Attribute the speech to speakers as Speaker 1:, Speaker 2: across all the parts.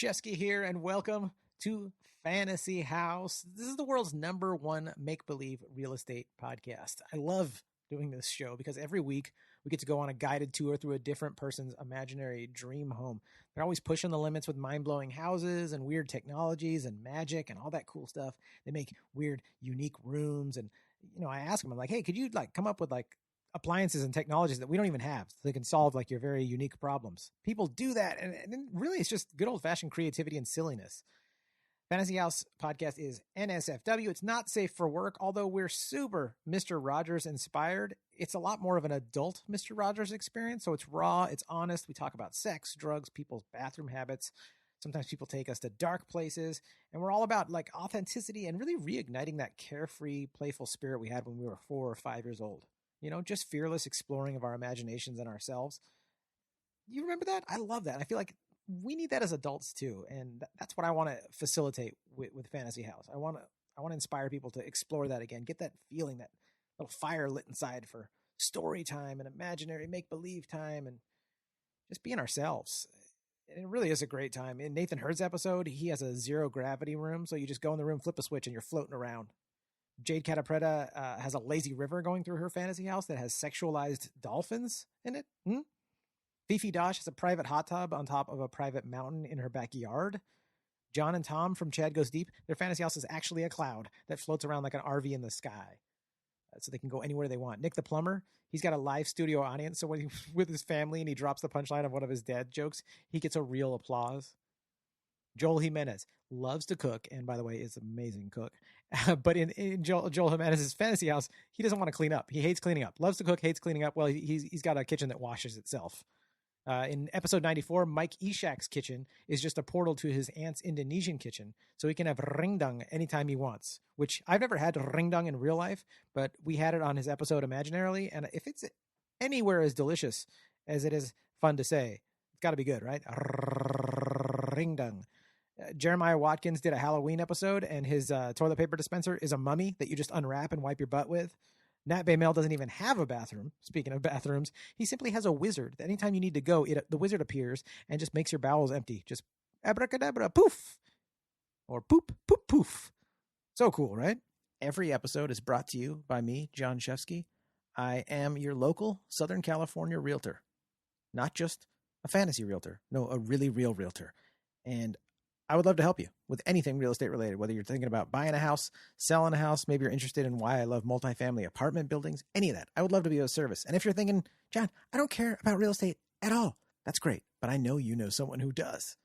Speaker 1: Shefsky here, and welcome to Fantasy House. This is the world's #1 make-believe real estate podcast. I love doing this show because every week we get to go on a guided tour through a different person's imaginary dream home. They're always pushing the limits with mind-blowing houses and weird technologies and magic and all that cool stuff. They make weird, unique rooms, and I ask them, I'm like, hey, could you come up with appliances and technologies that we don't even have so they can solve your very unique problems? People do that, and really it's just good old-fashioned creativity and silliness. Fantasy House podcast is NSFW. It's not safe for work, although we're super Mr. Rogers inspired. It's a lot more of an adult Mr. Rogers experience, so it's raw, it's honest. We talk about sex, drugs, people's bathroom habits. Sometimes people take us to dark places, and we're all about authenticity and really reigniting that carefree, playful spirit we had when we were 4 or 5 years old. Just fearless exploring of our imaginations and ourselves. You remember that? I love that. I feel like we need that as adults too. And that's what I want to facilitate with Fantasy House. I want to inspire people to explore that again, get that feeling, that little fire lit inside for story time and imaginary make-believe time and just being ourselves. And it really is a great time. In Nathan Hurd's episode, he has a zero gravity room. So you just go in the room, flip a switch, and you're floating around. Jade Catapretta has a lazy river going through her fantasy house that has sexualized dolphins in it. Fifi Dosh has a private hot tub on top of a private mountain in her backyard. John and Tom from Chad Goes Deep, their fantasy house is actually a cloud that floats around like an RV in the sky. So they can go anywhere they want. Nick the plumber, he's got a live studio audience. So when he's with his family and he drops the punchline of one of his dad jokes, he gets a real applause. Joel Jimenez loves to cook, and by the way, is an amazing cook. But in Joel Jimenez's fantasy house, he doesn't want to clean up. He hates cleaning up. Loves to cook, hates cleaning up. Well, he's got a kitchen that washes itself. In episode 94, Mike Ishak's kitchen is just a portal to his aunt's Indonesian kitchen, so he can have ringdang anytime he wants, which I've never had ringdang in real life, but we had it on his episode imaginarily, and if it's anywhere as delicious as it is fun to say, it's got to be good, right? Ringdang. Jeremiah Watkins did a Halloween episode, and his toilet paper dispenser is a mummy that you just unwrap and wipe your butt with. Nat Baymel doesn't even have a bathroom. Speaking of bathrooms, he simply has a wizard. Anytime you need to go, the wizard appears and just makes your bowels empty. Just abracadabra, poof. Or poop, poop, poof. So cool, right? Every episode is brought to you by me, Jon Shefsky. I am your local Southern California realtor. Not just a fantasy realtor. No, a really real realtor. And I would love to help you with anything real estate related, whether you're thinking about buying a house, selling a house, maybe you're interested in why I love multifamily apartment buildings, any of that. I would love to be of service. And if you're thinking, John, I don't care about real estate at all, that's great. But I know you know someone who does.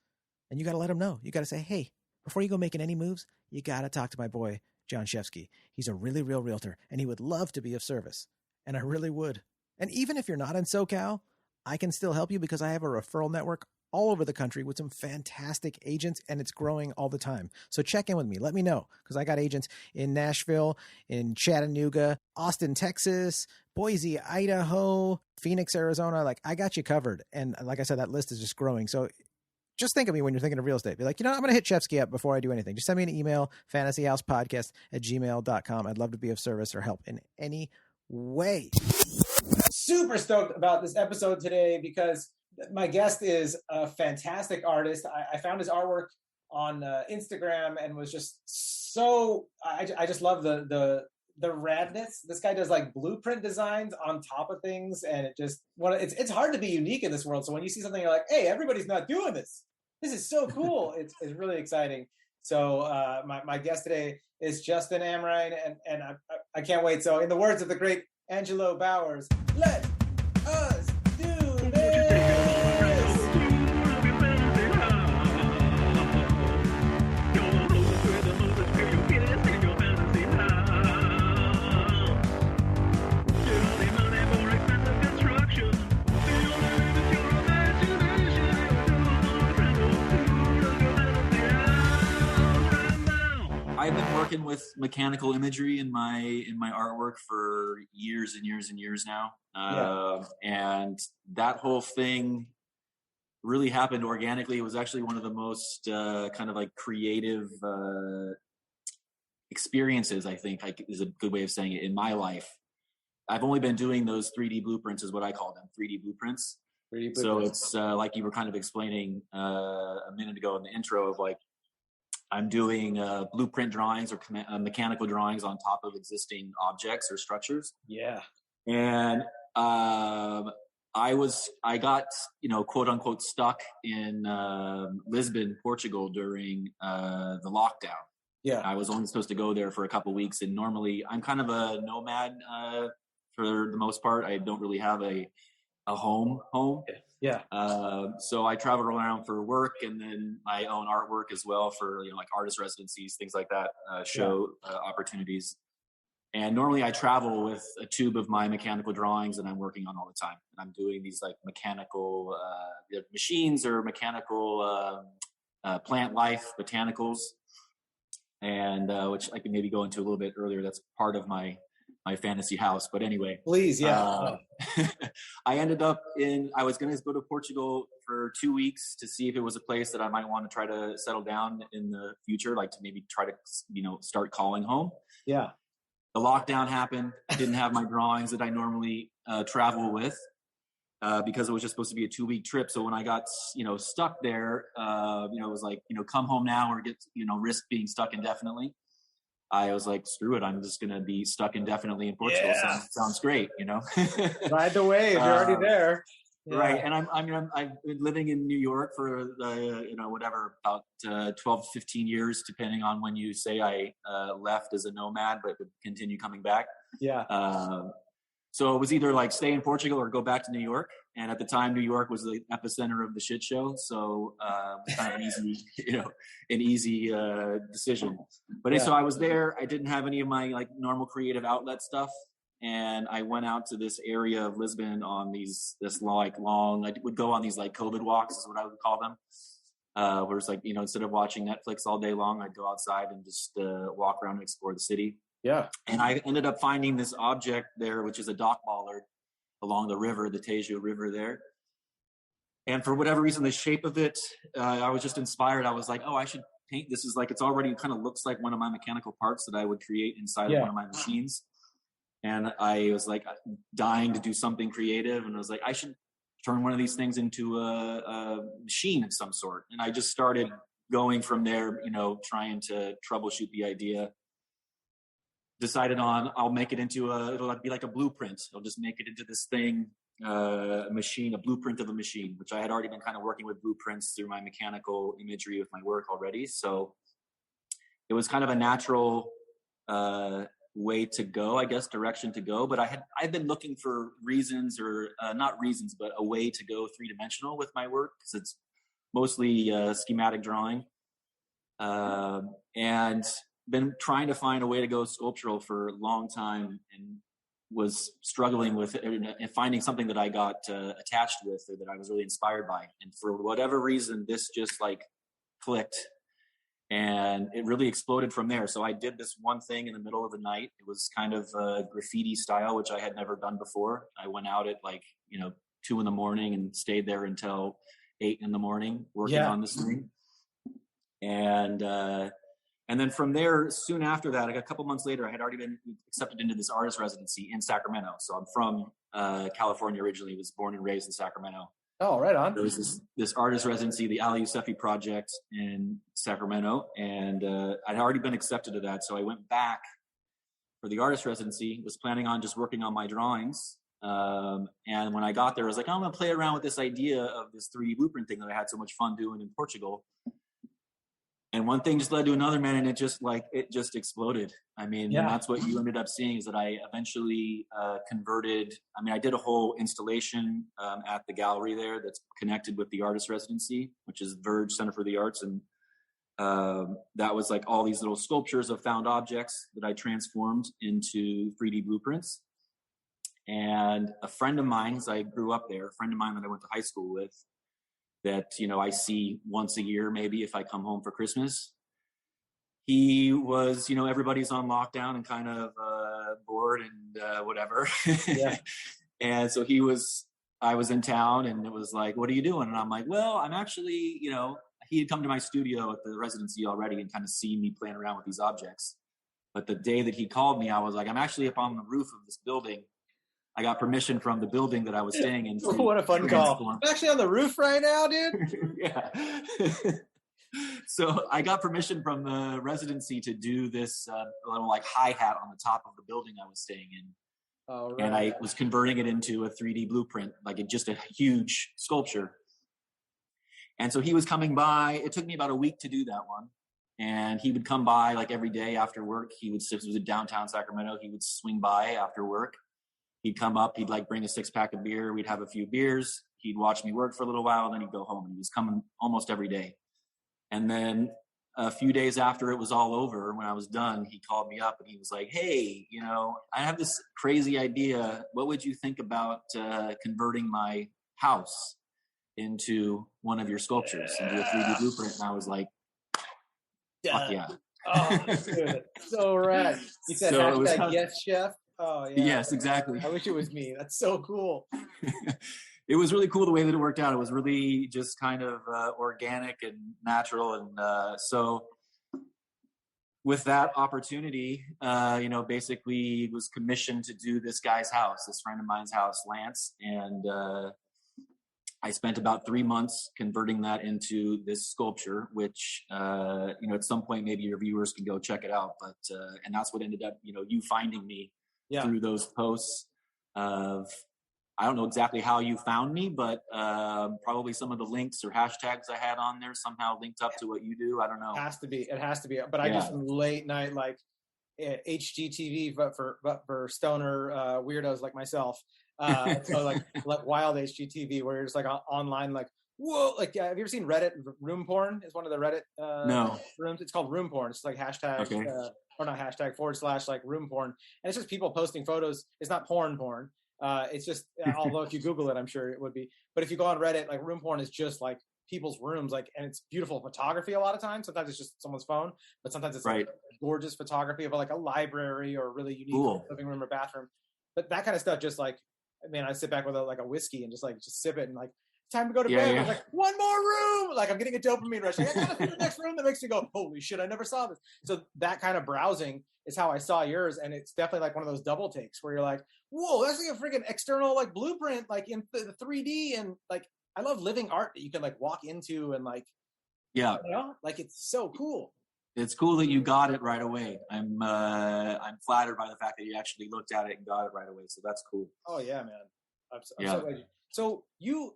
Speaker 1: And you got to let them know. You got to say, hey, before you go making any moves, you got to talk to my boy, Jon Shefsky. He's a really real realtor, and he would love to be of service. And I really would. And even if you're not in SoCal, I can still help you because I have a referral network all over the country with some fantastic agents, and it's growing all the time. So check in with me. Let me know, because I got agents in Nashville, in Chattanooga, Austin, Texas, Boise, Idaho, Phoenix, Arizona. I got you covered. And like I said, that list is just growing. So just think of me when you're thinking of real estate. Be like, I'm going to hit Shefsky up before I do anything. Just send me an email, fantasyhousepodcast@gmail.com. I'd love to be of service or help in any way. Super stoked about this episode today because my guest is a fantastic artist. I found his artwork on Instagram and was just so, I just love the radness. This guy does blueprint designs on top of things. And it's hard to be unique in this world. So when you see something, you're like, hey, everybody's not doing this. This is so cool. It's really exciting. So my guest today is Justin Amrhein, and I can't wait. So in the words of the great Angelo Bowers, let us do this.
Speaker 2: I've been working with mechanical imagery in my artwork for years and years and years now. And that whole thing really happened organically. It was actually one of the most creative experiences, I think, is a good way of saying it, in my life. I've only been doing those 3D blueprints, is what I call them, 3D blueprints, So it's like you were kind of explaining a minute ago in the intro of like, I'm doing blueprint drawings or mechanical drawings on top of existing objects or structures.
Speaker 1: Yeah.
Speaker 2: And I got, quote unquote, stuck in Lisbon, Portugal during the lockdown.
Speaker 1: Yeah.
Speaker 2: I was only supposed to go there for a couple of weeks. And normally I'm kind of a nomad for the most part. I don't really have a home.
Speaker 1: Yeah.
Speaker 2: So I travel around for work, and then I own artwork as well for, like artist residencies, things like that, show opportunities. And normally I travel with a tube of my mechanical drawings that I'm working on all the time. And I'm doing these like mechanical machines or mechanical plant life botanicals. And which I can maybe go into a little bit earlier. That's part of my fantasy house. But anyway.
Speaker 1: Please, yeah.
Speaker 2: I ended up I was going to go to Portugal for 2 weeks to see if it was a place that I might want to try to settle down in the future, like to maybe try to, start calling home.
Speaker 1: Yeah.
Speaker 2: The lockdown happened. I didn't have my drawings that I normally travel with because it was just supposed to be a 2-week trip. So when I got, stuck there, it was like, come home now or get, risk being stuck indefinitely. I was like, screw it. I'm just going to be stuck indefinitely in Portugal.
Speaker 1: Yeah.
Speaker 2: Sounds great,
Speaker 1: Ride the wave. You're already there.
Speaker 2: Yeah. Right. And I've been living in New York for, about 12, 15 years, depending on when you say I left as a nomad, but would continue coming back.
Speaker 1: Yeah.
Speaker 2: So it was either like stay in Portugal or go back to New York. And at the time, New York was the epicenter of the shit show. So it was kind of an easy decision. But so I was there. I didn't have any of my like normal creative outlet stuff. And I went out to this area of Lisbon on I would go on these like COVID walks is what I would call them. Where it's like, instead of watching Netflix all day long, I'd go outside and just walk around and explore the city.
Speaker 1: Yeah.
Speaker 2: And I ended up finding this object there, which is a dock bollard along the river, the Tigre River there. And for whatever reason, the shape of it, I was just inspired. I was like, oh, I should paint this. Is like, it's already kind of looks like one of my mechanical parts that I would create inside of one of my machines. And I was like dying to do something creative. And I was like, I should turn one of these things into a machine of some sort. And I just started going from there, trying to troubleshoot the idea. Decided on, I'll make it into it'll be like a blueprint. I'll just make it into this thing, a blueprint of a machine, which I had already been kind of working with blueprints through my mechanical imagery with my work already. So it was kind of a natural way to go, I guess, direction to go. But I've been looking for reasons or not reasons, but a way to go 3-dimensional with my work because it's mostly schematic drawing. And been trying to find a way to go sculptural for a long time and was struggling with it and finding something that I got attached with or that I was really inspired by. And for whatever reason, this just like clicked and it really exploded from there. So I did this one thing in the middle of the night. It was kind of graffiti style, which I had never done before. I went out at 2 a.m. and stayed there until 8 a.m. working on this thing. And then from there, soon after that, like a couple months later, I had already been accepted into this artist residency in Sacramento. So I'm from California originally, was born and raised in Sacramento.
Speaker 1: Oh, right on.
Speaker 2: There was this artist residency, the Ali Yousefi Project in Sacramento. And I'd already been accepted to that. So I went back for the artist residency, was planning on just working on my drawings. And when I got there, I was like, I'm going to play around with this idea of this 3D blueprint thing that I had so much fun doing in Portugal. And one thing just led to another, man, and it just exploded. I mean, and that's what you ended up seeing is that I eventually converted. I mean, I did a whole installation at the gallery there that's connected with the artist residency, which is Verge Center for the Arts. And that was like all these little sculptures of found objects that I transformed into 3D blueprints. And a friend of mine, because I grew up there, a friend of mine that I went to high school with, that, I see once a year, maybe if I come home for Christmas. He was, everybody's on lockdown and kind of bored and whatever.
Speaker 1: Yeah.
Speaker 2: And so I was in town and it was like, what are you doing? And I'm like, well, I'm actually, he had come to my studio at the residency already and kind of seen me playing around with these objects. But the day that he called me, I was like, I'm actually up on the roof of this building. I got permission from the building that I was staying in.
Speaker 3: What a fun call. I'm actually on the roof right now, dude.
Speaker 2: Yeah. So I got permission from the residency to do this little like hi-hat on the top of the building I was staying in.
Speaker 3: Oh, right.
Speaker 2: And I was converting it into a 3D blueprint, like just a huge sculpture. And so he was coming by. It took me about a week to do that one. And he would come by like every day after work. It was in downtown Sacramento. He would swing by after work. He'd come up. He'd like bring a 6-pack of beer. We'd have a few beers. He'd watch me work for a little while, and then he'd go home. And he was coming almost every day. And then a few days after it was all over, when I was done, he called me up and he was like, "Hey, I have this crazy idea. What would you think about converting my house into one of your sculptures, into a 3D blueprint?" And I was like, fuck yeah.
Speaker 3: Oh, dude, so rad. You said
Speaker 2: so
Speaker 3: hashtag yes, chef. Oh, yeah.
Speaker 2: Yes, exactly.
Speaker 3: I wish it was me. That's so cool.
Speaker 2: It was really cool the way that it worked out. It was really just kind of organic and natural. And so with that opportunity, basically was commissioned to do this guy's house, this friend of mine's house, Lance. And I spent about 3 months converting that into this sculpture, which, at some point, maybe your viewers can go check it out. But, and that's what ended up, you finding me through those posts of, I don't know exactly how you found me, but probably some of the links or hashtags I had on there somehow linked up to what you do. I don't know.
Speaker 3: It has to be. But I do some late night, like HGTV, but for stoner weirdos like myself. So like wild HGTV, where it's like online, like, whoa, like, have you ever seen Reddit? Room porn is one of the Reddit
Speaker 2: no
Speaker 3: rooms. It's called room porn. It's like hashtag or not hashtag / like room porn, and it's just people posting photos. It's not porn. It's just, although if you Google it, I'm sure it would be. But if you go on Reddit, like room porn is just like people's rooms, like, and it's beautiful photography a lot of times. Sometimes it's just someone's phone, but sometimes it's like gorgeous photography of like a library or a really unique living room or bathroom. But that kind of stuff, just like, man, I sit back with a whiskey and just sip it and like, time to go to bed. I was like, one more room. Like, I'm getting a dopamine rush. Like, I gotta see the next room that makes me go, holy shit, I never saw this. So that kind of browsing is how I saw yours. And it's definitely like one of those double takes where you're like, whoa, that's like a freaking external like blueprint, like in the 3D. And like, I love living art that you can like walk into and like, like it's so cool.
Speaker 2: It's cool that you got it right away. I'm flattered by the fact that you actually looked at it and got it right away. So that's cool.
Speaker 3: Oh yeah, man. I'm so glad so you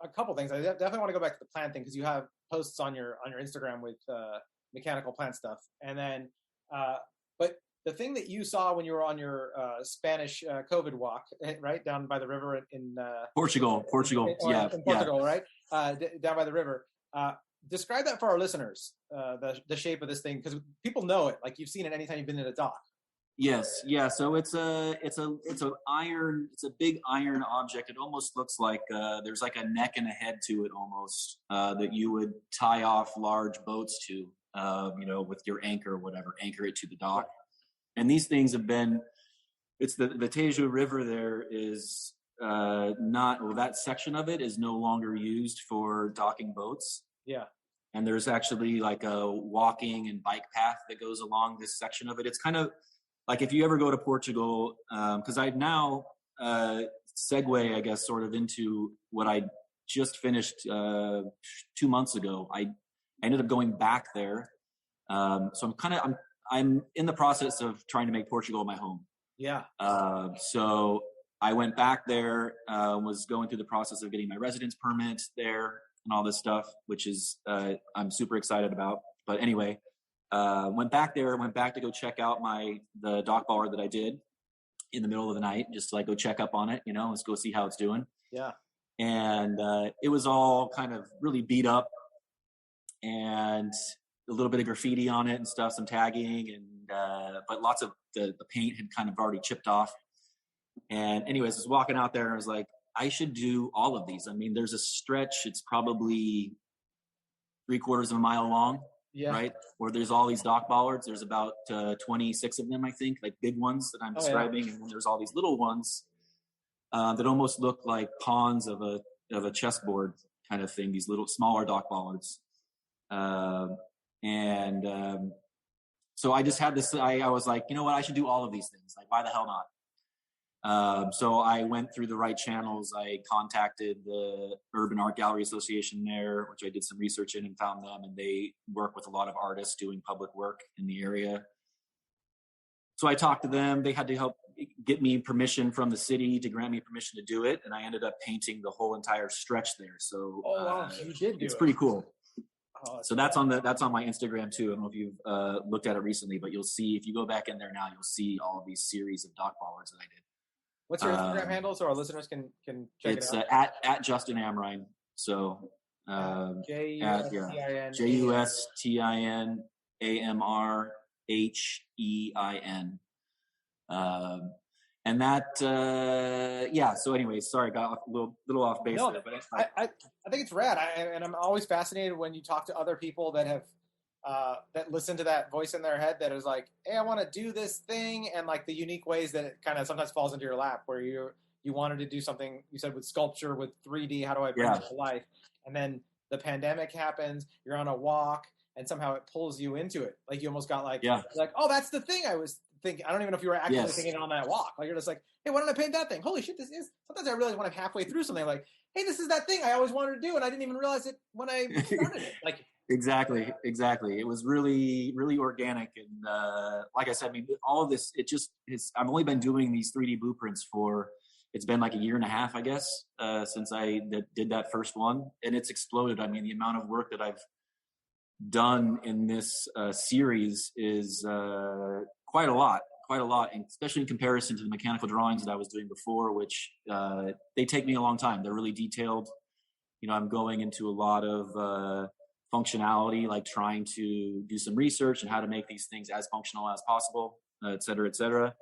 Speaker 3: a couple things. I definitely want to go back to the plant thing because you have posts on your Instagram with mechanical plant stuff, and then but the thing that you saw when you were on your Spanish COVID walk, right down by the river in
Speaker 2: Portugal, in Portugal,
Speaker 3: right, down by the river. Describe that for our listeners, the shape of this thing, because people know it. Like, you've seen it anytime you've been in a dock.
Speaker 2: Yes, yeah. So it's a big iron object. It almost looks like there's like a neck and a head to it almost that you would tie off large boats to, with your anchor or whatever, anchor it to the dock. And these things have been. It's the Tigre River. There is that section of it is no longer used for docking boats.
Speaker 3: Yeah.
Speaker 2: And there's actually like a walking and bike path that goes along this section of it. It's kind of like if you ever go to Portugal, because I now segue, I guess, sort of into what I just finished 2 months ago. I ended up going back there. So I'm in the process of trying to make Portugal my home.
Speaker 3: Yeah.
Speaker 2: So I went back there, was going through the process of getting my residence permit there and all this stuff, which is I'm super excited about. But anyway, went back to go check out the dock bollard that I did in the middle of the night, just to like go check up on it, let's go see how it's doing.
Speaker 3: Yeah.
Speaker 2: And it was all kind of really beat up and a little bit of graffiti on it and stuff, some tagging, and but lots of the paint had kind of already chipped off. And anyways, I was walking out there and I was like, I should do all of these. I mean, there's a stretch, it's probably 3/4 of a mile long, right? Where there's all these dock bollards. There's about 26 of them, I think, like big ones that I'm describing. And then there's all these little ones that almost look like pawns of a chessboard kind of thing, these little smaller dock bollards. So I just had this, I was like, you know what, I should do all of these things. Like, why the hell not? So I went through the right channels. I contacted the Urban Art Gallery Association there, which I did some research in and found them, and they work with a lot of artists doing public work in the area. So I talked to them. They had to help get me permission from the city to grant me permission to do it, and I ended up painting the whole entire stretch there. So
Speaker 3: you did do
Speaker 2: it's pretty cool.
Speaker 3: So
Speaker 2: that's on my Instagram too. I don't know if you've looked at it recently, but you'll see, if you go back in there now, you'll see all of these series of dock bollards that I did.
Speaker 3: What's your Instagram handle so our listeners can check it out?
Speaker 2: It's at Justin Amrhein. So JUSTINAMRHEIN. And that, so anyways, sorry, got a little off base there. But
Speaker 3: I think it's rad. And I'm always fascinated when you talk to other people that have, that listen to that voice in their head that is like, hey, I want to do this thing, and like the unique ways that it kind of sometimes falls into your lap, where you wanted to do something, you said, with sculpture, with 3D, how do I bring it to life? And then the pandemic happens, you're on a walk, and somehow it pulls you into it. Like you almost got like, oh, that's the thing I was thinking. I don't even know if you were actually thinking on that walk. Like you're just like, hey, why don't I paint that thing? Holy shit, this is. Sometimes I realize when I'm halfway through something, I'm like, hey, this is that thing I always wanted to do, and I didn't even realize it when I started it. Like.
Speaker 2: Exactly. It was really, really organic. And like I said, I mean, all of this, I've only been doing these 3D blueprints it's been like a year and a half, I guess, since I did that first one. And it's exploded. I mean, the amount of work that I've done in this series is quite a lot, and especially in comparison to the mechanical drawings that I was doing before, which they take me a long time. They're really detailed. You know, I'm going into a lot of functionality, like trying to do some research and how to make these things as functional as possible, et cetera, et cetera.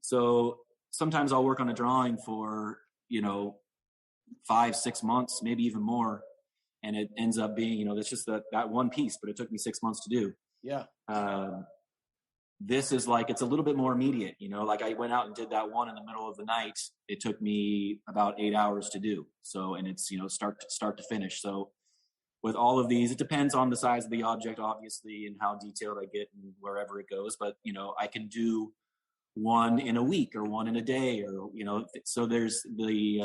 Speaker 2: So sometimes I'll work on a drawing for, 5-6 months, maybe even more. And it ends up being, it's just that one piece, but it took me 6 months to do.
Speaker 3: Yeah.
Speaker 2: This is like, it's a little bit more immediate, like I went out and did that one in the middle of the night. It took me about 8 hours to do. So, and it's, start to finish. So with all of these, it depends on the size of the object, obviously, and how detailed I get and wherever it goes. But, I can do one in a week or one in a day, or, so there's the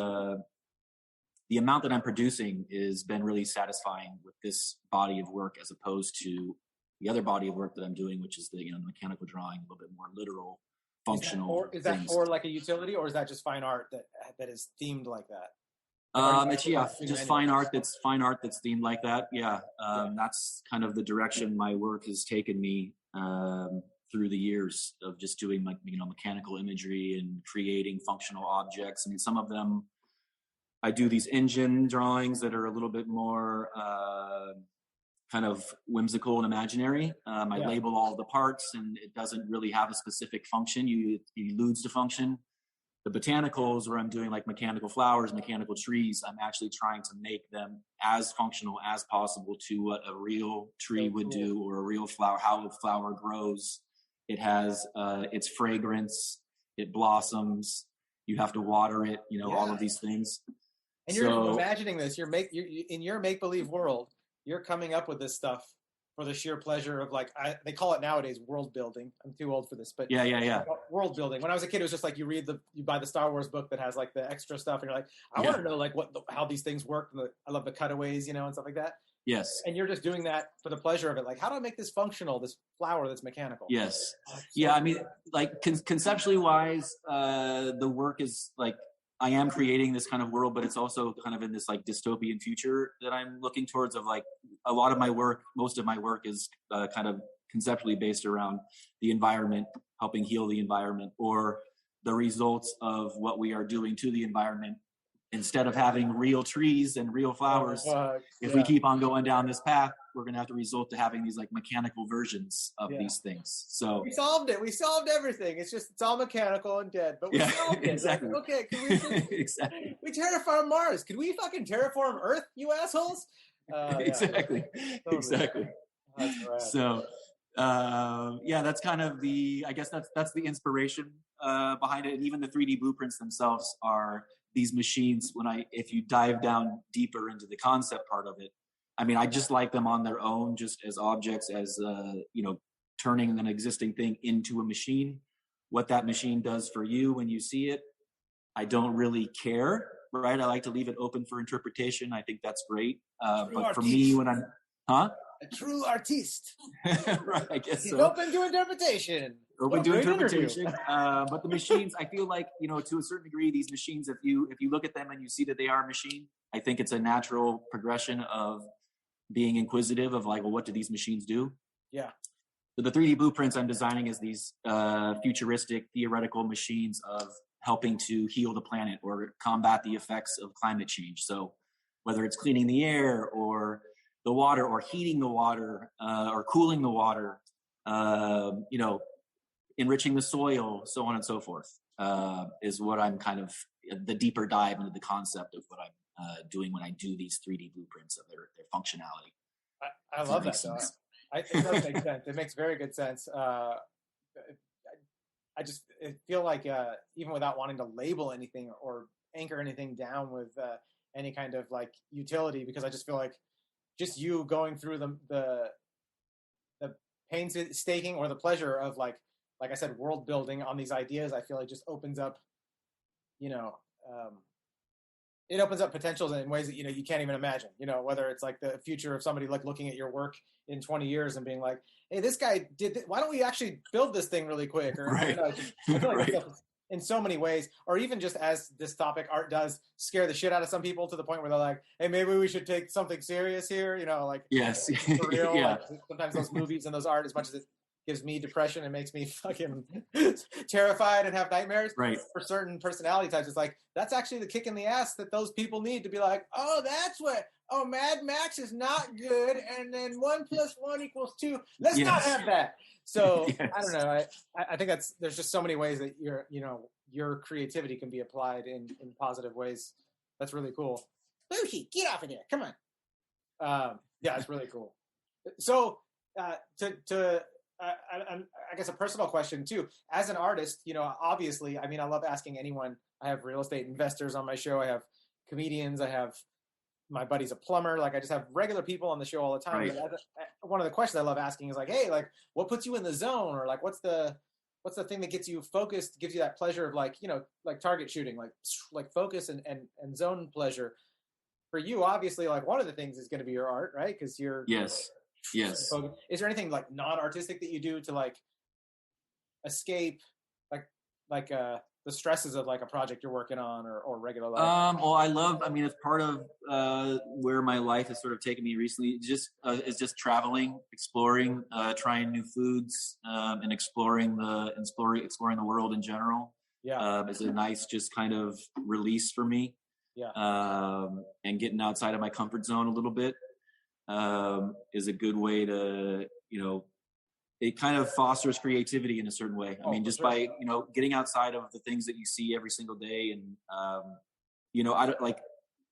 Speaker 2: amount that I'm producing has been really satisfying with this body of work, as opposed to the other body of work that I'm doing, which is the mechanical drawing, a little bit more literal, functional.
Speaker 3: Is that for like a utility, or is that just fine art that is themed like that?
Speaker 2: It's just fine art that's themed like that. That's kind of the direction my work has taken me through the years of just doing mechanical imagery and creating functional objects. I mean, some of them I do these engine drawings that are a little bit more kind of whimsical and imaginary. I label all the parts, and it doesn't really have a specific function. It eludes the function. The botanicals, where I'm doing like mechanical flowers, mechanical trees, I'm actually trying to make them as functional as possible to what a real tree would do, or a real flower, how a flower grows. It has its fragrance, it blossoms, you have to water it, all of these things.
Speaker 3: And you're imagining this, you're in your make-believe world, you're coming up with this stuff for the sheer pleasure of they call it nowadays world building. I'm too old for this, but world building. When I was a kid, it was just like you buy the Star Wars book that has like the extra stuff, and you're like, I want to know how these things work. I love the cutaways, and stuff like that.
Speaker 2: Yes.
Speaker 3: And you're just doing that for the pleasure of it. Like, how do I make this functional? This flower that's mechanical.
Speaker 2: Yes. I mean, like conceptually wise, the work is like, I am creating this kind of world, but it's also kind of in this like dystopian future that I'm looking towards, of like a lot of my work, most of my work is kind of conceptually based around the environment, helping heal the environment, or the results of what we are doing to the environment. Instead of having real trees and real flowers, if we keep on going down this path, we're going to have to result to having these like mechanical versions of these things. So
Speaker 3: we solved it. We solved everything. It's all mechanical and dead, but we solved it.
Speaker 2: Exactly.
Speaker 3: Like, okay, can we
Speaker 2: exactly.
Speaker 3: We terraform Mars. Could we fucking terraform Earth, you assholes?
Speaker 2: Exactly.
Speaker 3: Totally.
Speaker 2: Exactly.
Speaker 3: That's right.
Speaker 2: So that's kind of I guess that's the inspiration behind it. And even the 3D blueprints themselves are these machines. If you dive down deeper into the concept part of it, I mean, I just like them on their own, just as objects, as turning an existing thing into a machine. What that machine does for you when you see it I don't really care, right? I like to leave it open for interpretation. I think that's great. But for me, when I'm,
Speaker 3: a true artiste,
Speaker 2: right? I guess
Speaker 3: he's
Speaker 2: so.
Speaker 3: open to interpretation.
Speaker 2: Open to interpretation. But the machines, I feel like, to a certain degree, these machines, if you look at them and you see that they are a machine, I think it's a natural progression of being inquisitive of like, well, what do these machines do?
Speaker 3: Yeah.
Speaker 2: So the 3D blueprints I'm designing is these futuristic theoretical machines of helping to heal the planet or combat the effects of climate change. So whether it's cleaning the air or the water or heating the water or cooling the water, enriching the soil, so on and so forth, is what I'm kind of the deeper dive into the concept of what I'm doing when I do these 3D blueprints of their functionality.
Speaker 3: I love that. It does make sense. It makes very good sense. I just feel like even without wanting to label anything or anchor anything down with any kind of like utility, because I just feel like just you going through the painstaking or the pleasure of like I said, world building on these ideas, I feel like just opens up, it opens up potentials in ways that, you can't even imagine, whether it's like the future of somebody like looking at your work in 20 years and being like, hey, this guy why don't we actually build this thing really quick? Or,
Speaker 2: right.
Speaker 3: I feel like in so many ways, or even just as this topic art does scare the shit out of some people to the point where they're like, hey, maybe we should take something serious here, like
Speaker 2: yes,
Speaker 3: for real.
Speaker 2: Yeah.
Speaker 3: Like, sometimes those movies and those art, as much as it gives me depression and makes me fucking terrified and have nightmares.
Speaker 2: Right.
Speaker 3: For certain personality types, it's like, that's actually the kick in the ass that those people need to be like, oh, Mad Max is not good. And then 1 + 1 = 2. Let's not have that. So yes. I don't know. I think there's just so many ways that your creativity can be applied in positive ways. That's really cool. Bushi, get off of there. Come on. Yeah, it's really cool. So I guess a personal question too. As an artist, obviously, I mean, I love asking anyone. I have real estate investors on my show. I have comedians. I have my buddy's a plumber. Like I just have regular people on the show all the time.
Speaker 2: Right.
Speaker 3: One of the questions I love asking is like, hey, like what puts you in the zone, or like what's the thing that gets you focused, gives you that pleasure of like, like target shooting, like focus and zone pleasure. For you, obviously, like one of the things is going to be your art, right? Because you're
Speaker 2: yes.
Speaker 3: Is there anything like non-artistic that you do to like escape like the stresses of like a project you're working on or regular life?
Speaker 2: Well, it's part of where my life has sort of taken me recently. Is just traveling, exploring, trying new foods, and exploring the world in general.
Speaker 3: Yeah,
Speaker 2: is a nice just kind of release for me.
Speaker 3: Yeah,
Speaker 2: and getting outside of my comfort zone a little bit is a good way to it kind of fosters creativity in a certain way. I mean, just sure. By, getting outside of the things that you see every single day. And, I don't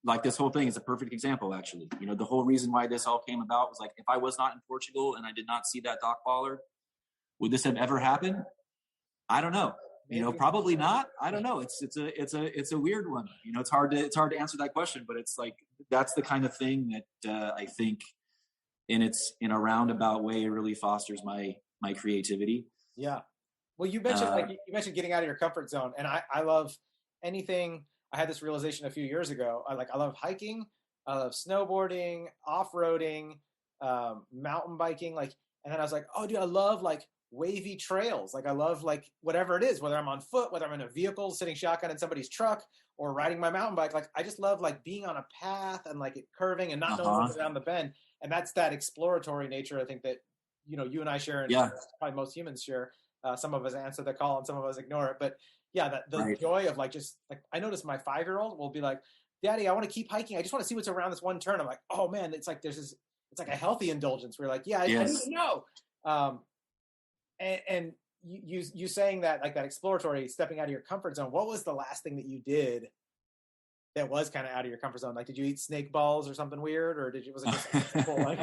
Speaker 2: like this whole thing is a perfect example, actually. The whole reason why this all came about was like, if I was not in Portugal and I did not see that dock baller, would this have ever happened? I don't know. Probably not. I don't know. It's a weird one. It's hard to answer that question, but it's like, that's the kind of thing that I think in a roundabout way, it really fosters my creativity.
Speaker 3: Yeah. Well, you mentioned getting out of your comfort zone, and I love anything. I had this realization a few years ago. I love hiking, I love snowboarding, off-roading, mountain biking, and then I was like, oh dude, I love like wavy trails. Like I love like whatever it is, whether I'm on foot, whether I'm in a vehicle, sitting shotgun in somebody's truck, or riding my mountain bike. Like I just love like being on a path and like it curving and not knowing what's around the bend. And that's that exploratory nature, I think, that, you and I share, and probably most humans share. Some of us answer the call and some of us ignore it. But yeah, the joy of like, just like, I notice my 5-year-old will be like, Daddy, I want to keep hiking. I just want to see what's around this one turn. I'm like, oh man, it's like, it's like a healthy indulgence. We're like, yeah, I need to know. And you saying that, like that exploratory, stepping out of your comfort zone. What was the last thing that you did that was kind of out of your comfort zone? Like, did you eat snake balls or something weird, or was it just simple, like?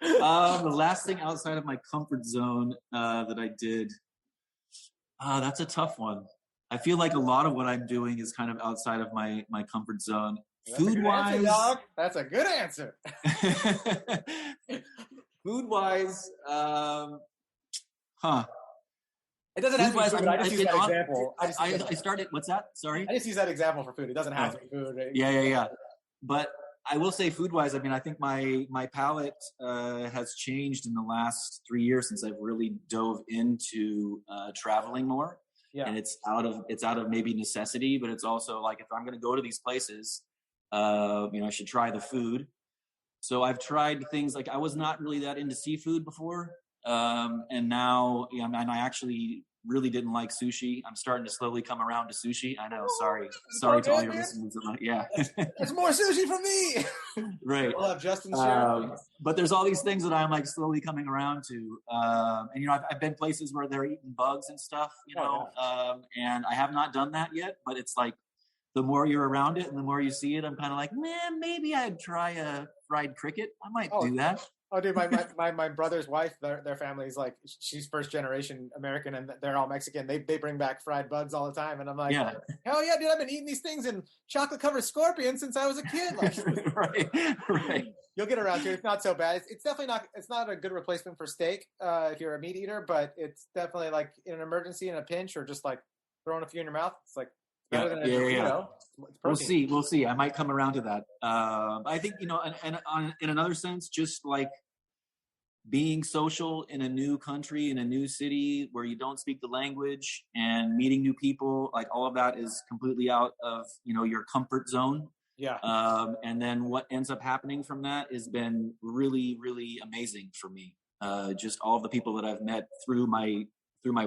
Speaker 2: The last thing outside of my comfort zone that I did, that's a tough one. I feel like a lot of what I'm doing is kind of outside of my comfort zone. Food-wise,
Speaker 3: that's a good answer.
Speaker 2: Food-wise,
Speaker 3: It doesn't have to be food. I just use that example.
Speaker 2: I started. What's that? Sorry.
Speaker 3: I just use that example for food. It doesn't have to be food.
Speaker 2: Yeah. But I will say, food-wise, I mean, I think my palate has changed in the last 3 years since I've really dove into traveling more.
Speaker 3: Yeah.
Speaker 2: And it's out of maybe necessity, but it's also like, if I'm going to go to these places, I should try the food. So I've tried things like, I was not really that into seafood before. And now, and I actually really didn't like sushi. I'm starting to slowly come around to sushi. I know. Sorry to all your listeners. Yeah.
Speaker 3: There's more sushi for me.
Speaker 2: Right.
Speaker 3: We'll have Justin share.
Speaker 2: But there's all these things that I'm like slowly coming around to. And, I've been places where they're eating bugs and stuff, and I have not done that yet, but it's like, the more you're around it and the more you see it, I'm kind of like, man, maybe I'd try a fried cricket. I might do that.
Speaker 3: Oh, dude, my brother's wife, their family's like, she's first generation American and they're all Mexican. They bring back fried bugs all the time. And I'm like, hell yeah, dude, I've been eating these things and chocolate covered scorpions since I was a kid. Like,
Speaker 2: right.
Speaker 3: You'll get around to it. It's not so bad. It's definitely it's not a good replacement for steak if you're a meat eater, but it's definitely like in an emergency, in a pinch, or just like throwing a few in your mouth. It's like, better than
Speaker 2: We'll see. I might come around to that. I think, in another sense, just like being social in a new country, in a new city where you don't speak the language, and meeting new people, like all of that is completely out of, your comfort zone.
Speaker 3: Yeah.
Speaker 2: And then what ends up happening from that has been really, really amazing for me. Just all of the people that I've met through my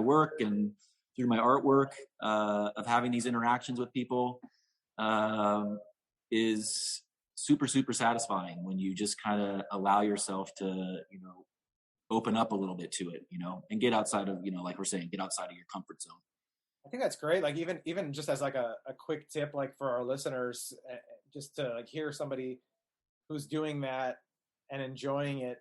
Speaker 2: work and through my artwork, of having these interactions with people, is super, super satisfying when you just kind of allow yourself to, open up a little bit to it, and get outside of, like we're saying, get outside of your comfort zone.
Speaker 3: I think that's great. Like even just as like a quick tip, like for our listeners, just to like hear somebody who's doing that and enjoying it,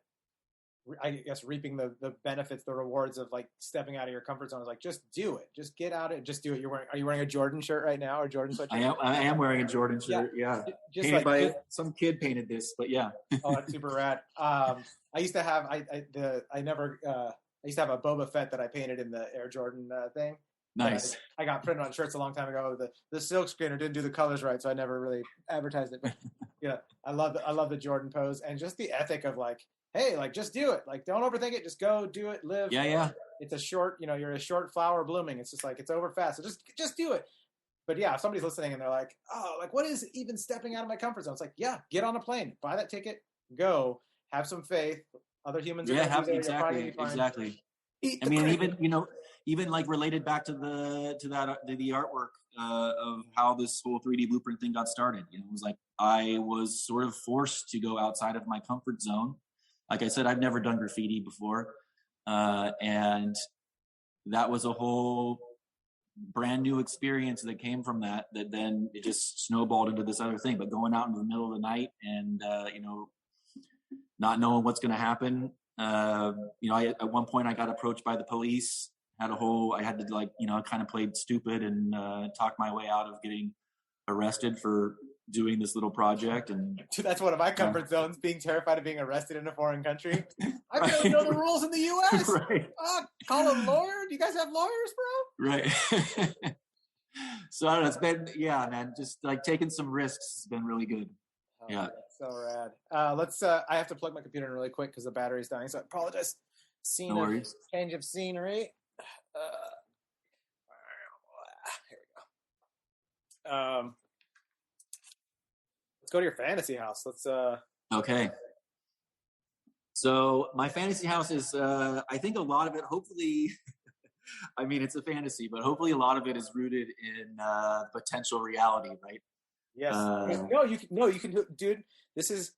Speaker 3: I guess reaping the benefits, the rewards of like stepping out of your comfort zone is like, just do it. Just get out and just do it. Are you wearing a Jordan shirt right now, or Jordan sweatshirt?
Speaker 2: I am wearing a Jordan shirt. Yeah. Just some kid painted this, but yeah.
Speaker 3: Oh, that's super rad. I used to have I used to have a Boba Fett that I painted in the Air Jordan thing.
Speaker 2: Nice.
Speaker 3: I got printed on shirts a long time ago. The silk screener didn't do the colors right, so I never really advertised it. But yeah, I love the Jordan pose and just the ethic of like, hey, like just do it. Like don't overthink it. Just go do it. Live.
Speaker 2: Yeah.
Speaker 3: It's a short. You're a short flower blooming. It's just like it's over fast. So just do it. But yeah, if somebody's listening and they're like, oh, like what is even stepping out of my comfort zone? It's like, yeah, get on a plane, buy that ticket, go, have some faith. Other humans.
Speaker 2: Exactly. I mean, even like related back to the artwork of how this whole 3D blueprint thing got started. It was like I was sort of forced to go outside of my comfort zone. Like I said, I've never done graffiti before, and that was a whole brand new experience that came from that. That then it just snowballed into this other thing. But going out in the middle of the night and not knowing what's going to happen. At one point I got approached by the police. I had to kind of played stupid and talk my way out of getting arrested for doing this little project. And
Speaker 3: that's one of my comfort zones, being terrified of being arrested in a foreign country. I barely know the rules in the U.S.
Speaker 2: Right.
Speaker 3: Call a lawyer. Do you guys have lawyers, bro?
Speaker 2: Right. So I don't know. It's been, man, just like taking some risks has been really good.
Speaker 3: Oh, yeah. That's so rad. I have to plug my computer in really quick because the battery's dying. So I apologize.
Speaker 2: No worries.
Speaker 3: Change of scenery. Here we go. Let's go to your fantasy house.
Speaker 2: Okay. So my fantasy house is, I think a lot of it, hopefully, I mean, it's a fantasy, but hopefully a lot of it is rooted in potential reality, right?
Speaker 3: Yes. You can do, dude. This is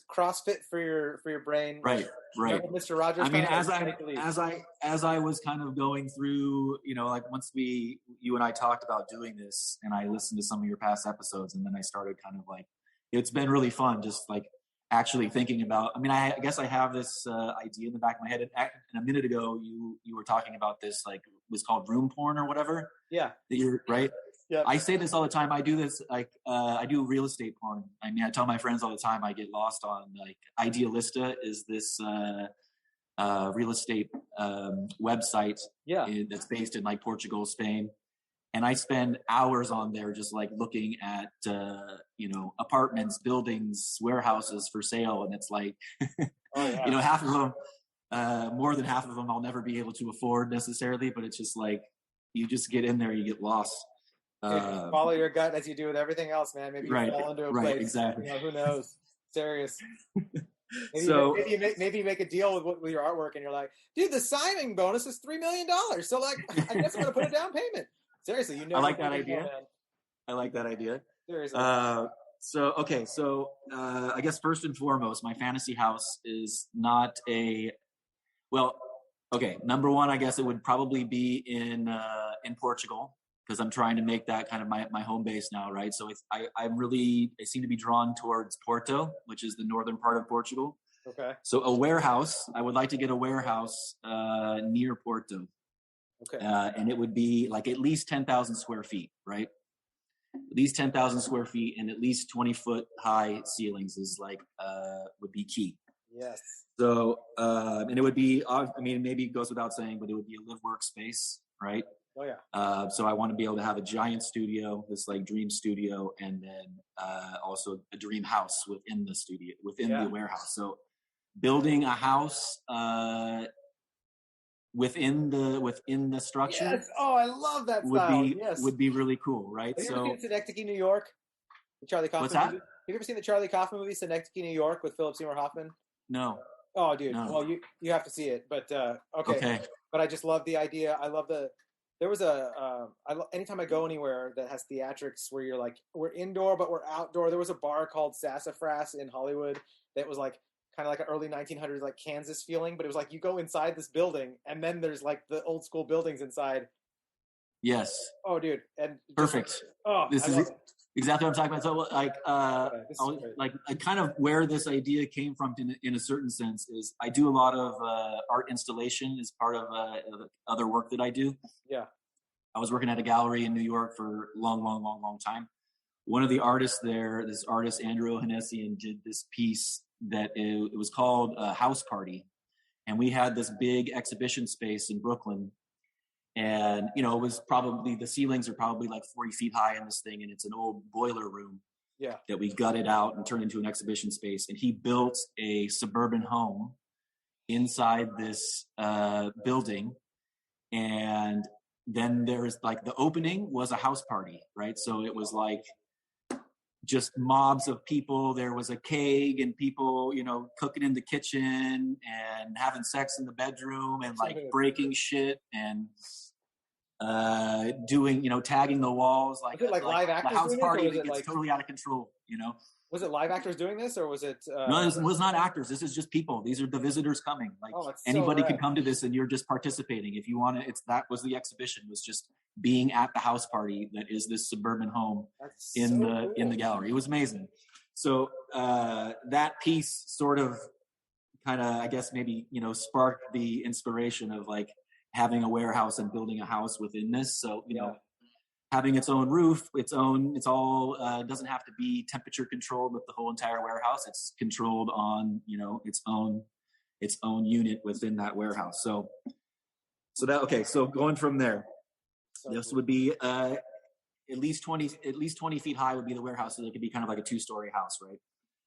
Speaker 3: CrossFit for your brain.
Speaker 2: Right.
Speaker 3: Mr. Rogers.
Speaker 2: I mean, as I was kind of going through, like once you and I talked about doing this, and I listened to some of your past episodes, and then I started kind of like, it's been really fun, just like actually thinking about. I mean, I guess I have this idea in the back of my head. And a minute ago, you were talking about this, like it was called room porn or whatever.
Speaker 3: Yeah.
Speaker 2: You're right.
Speaker 3: Yeah.
Speaker 2: I say this all the time. I do this, like, I do real estate porn. I mean, I tell my friends all the time, I get lost on, like, Idealista is this real estate website
Speaker 3: Yeah.
Speaker 2: that's based in like Portugal, Spain. And I spend hours on there just like looking at, apartments, buildings, warehouses for sale. And it's like, half of them, more than half of them I'll never be able to afford necessarily, but it's just like, you just get in there, you get lost.
Speaker 3: Follow your gut as you do with everything else, man. Maybe you fall into a place.
Speaker 2: Exactly.
Speaker 3: Who knows? Serious. Maybe you make a deal with your artwork and you're like, dude, the signing bonus is $3 million. So like, I guess I'm going to put a down payment. Seriously,
Speaker 2: I like that idea. I like that idea.
Speaker 3: Seriously.
Speaker 2: So I guess first and foremost, my fantasy house is not number one, I guess it would probably be in Portugal, because I'm trying to make that kind of my home base now, right? So I seem to be drawn towards Porto, which is the northern part of Portugal.
Speaker 3: Okay.
Speaker 2: So I would like to get a warehouse near Porto.
Speaker 3: Okay.
Speaker 2: And it would be like at least 10,000 square feet, right? At least 10,000 square feet and at least 20-foot high ceilings is like, would be key.
Speaker 3: Yes.
Speaker 2: So, and it would be, maybe it goes without saying, but it would be a live workspace, right?
Speaker 3: Oh yeah.
Speaker 2: So I want to be able to have a giant studio, this like dream studio, and then also a dream house within the studio, within the warehouse. So building a house, within the structure.
Speaker 3: Yes. Oh, I love that style.
Speaker 2: Would be really cool, right?
Speaker 3: Have you ever seen Synecdoche, New York? The Charlie Kaufman
Speaker 2: What's that?
Speaker 3: movie? Have you ever seen the Charlie Kaufman movie Synecdoche, New York, with Philip Seymour Hoffman?
Speaker 2: No.
Speaker 3: Oh, dude.
Speaker 2: No.
Speaker 3: Well, you have to see it. But okay. But I just love the idea. I love there was anytime I go anywhere that has theatrics where you're like, we're indoor but we're outdoor. There was a bar called Sassafras in Hollywood that was like kind of like an early 1900s like Kansas feeling, but it was like you go inside this building and then there's like the old school buildings inside.
Speaker 2: Yes.
Speaker 3: Oh, dude. And
Speaker 2: perfect. This is exactly what I'm talking about. So like, kind of where this idea came from in a certain sense is I do a lot of art installation as part of other work that I do.
Speaker 3: Yeah.
Speaker 2: I was working at a gallery in New York for a long time. One of the artists there, this artist, Andrew Ohanessian, did this piece that it was called House Party. And we had this big exhibition space in Brooklyn. And, it was probably, the ceilings are probably like 40 feet high in this thing. And it's an old boiler room that we gutted out and turned into an exhibition space. And he built a suburban home inside this building. And then there's like the opening was a house party, right? So it was like just mobs of people. There was a keg and people, cooking in the kitchen and having sex in the bedroom and like breaking shit and doing, tagging the walls.
Speaker 3: Was it like live actors?
Speaker 2: The house party
Speaker 3: gets
Speaker 2: like totally out of control,
Speaker 3: Was it live actors doing this, or was it?
Speaker 2: No, it was not actors. This is just people. These are the visitors coming. Like anybody can come to this, and you're just participating. If you want to, that was the exhibition. Was just being at the house party that is this suburban home in the gallery. It was amazing. So that piece sort of, kind of, I guess maybe sparked the inspiration of like having a warehouse and building a house within this. So having its own roof, it's all doesn't have to be temperature controlled with the whole entire warehouse. It's controlled on, its own unit within that warehouse. So going from there, this would be at least 20 feet high would be the warehouse. So it could be kind of like a 2-story house, right?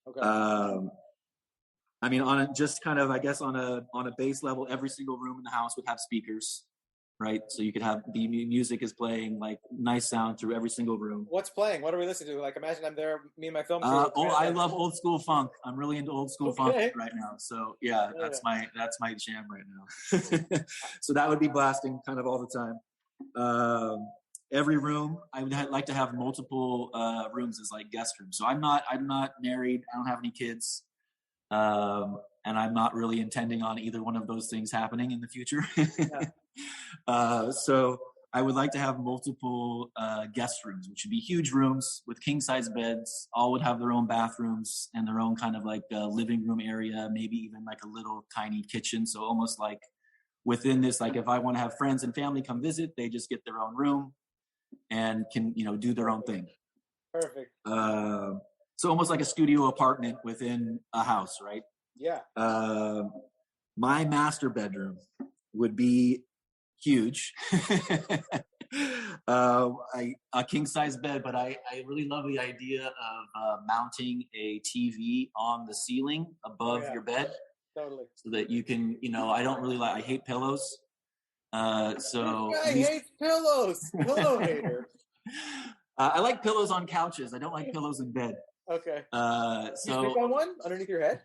Speaker 3: Okay.
Speaker 2: On a base level, every single room in the house would have speakers. Right, so you could have the music is playing like nice sound through every single room.
Speaker 3: What's playing? What are we listening to? Like, imagine I'm there, me and my film crew.
Speaker 2: I love old school funk. I'm really into old school funk right now. So that's my jam right now. So that would be blasting kind of all the time. Every room, I would like to have multiple rooms as like guest rooms. So I'm not married. I don't have any kids. And I'm not really intending on either one of those things happening in the future. So I would like to have multiple guest rooms, which would be huge rooms with king-size beds. All would have their own bathrooms and their own kind of like living room area, maybe even like a little tiny kitchen. So almost like within this, like if I want to have friends and family come visit, they just get their own room and can, do their own thing.
Speaker 3: Perfect.
Speaker 2: So almost like a studio apartment within a house, right?
Speaker 3: Yeah.
Speaker 2: My master bedroom would be huge. A king size bed, but I really love the idea of mounting a TV on the ceiling above your bed.
Speaker 3: Totally.
Speaker 2: So that you can, I hate pillows. So
Speaker 3: I hate pillows. Pillow hater.
Speaker 2: I like pillows on couches. I don't like pillows in bed.
Speaker 3: Okay.
Speaker 2: So
Speaker 3: you sleep on one underneath your head?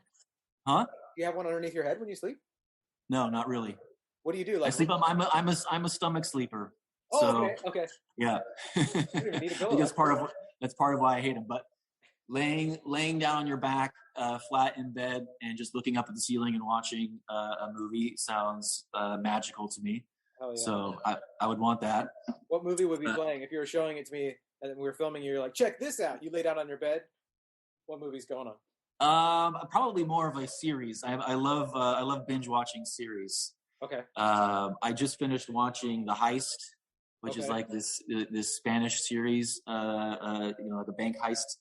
Speaker 2: Huh?
Speaker 3: You have one underneath your head when you sleep?
Speaker 2: No, not really.
Speaker 3: What do you do? Like
Speaker 2: I sleep on. I'm a stomach sleeper.
Speaker 3: Oh,
Speaker 2: so,
Speaker 3: okay.
Speaker 2: Yeah.
Speaker 3: You don't even need a pillow.
Speaker 2: That's part of why I hate them. But laying down on your back, flat in bed, and just looking up at the ceiling and watching a movie sounds magical to me.
Speaker 3: Oh, yeah.
Speaker 2: So I would want that.
Speaker 3: What movie would be playing if you were showing it to me and we were filming? You're like, check this out. You lay down on your bed. What movie's going on?
Speaker 2: Probably more of a series. I love binge watching series.
Speaker 3: Okay.
Speaker 2: I just finished watching The Heist, which is like this Spanish series, like a bank heist.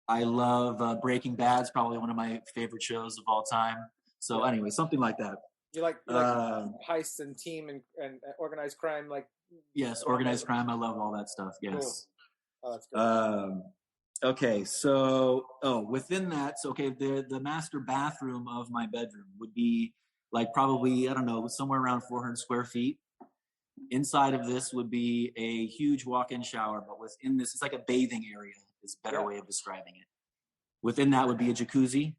Speaker 2: I love Breaking Bad. It's probably one of my favorite shows of all time. So anyway, something like that.
Speaker 3: You like heists and team and organized crime, like?
Speaker 2: Yes, organized crime. I love all that stuff. Yes.
Speaker 3: Cool. Oh, that's great.
Speaker 2: Okay, so within that, the master bathroom of my bedroom would be like probably, I don't know, somewhere around 400 square feet. Inside of this would be a huge walk-in shower, but within this, it's like a bathing area is a better way of describing it. Within that would be a jacuzzi,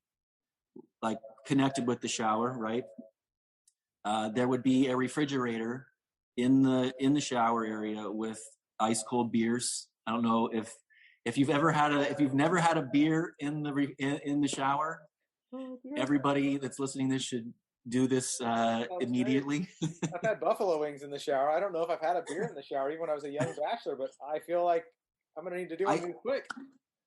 Speaker 2: like connected with the shower, right? There would be a refrigerator in the shower area with ice cold beers. I don't know if you've never had a beer in the shower. Everybody that's listening to this should do this immediately.
Speaker 3: I've had buffalo wings in the shower. I don't know if I've had a beer in the shower even when I was a young bachelor, but I feel like I'm gonna need to do it quick.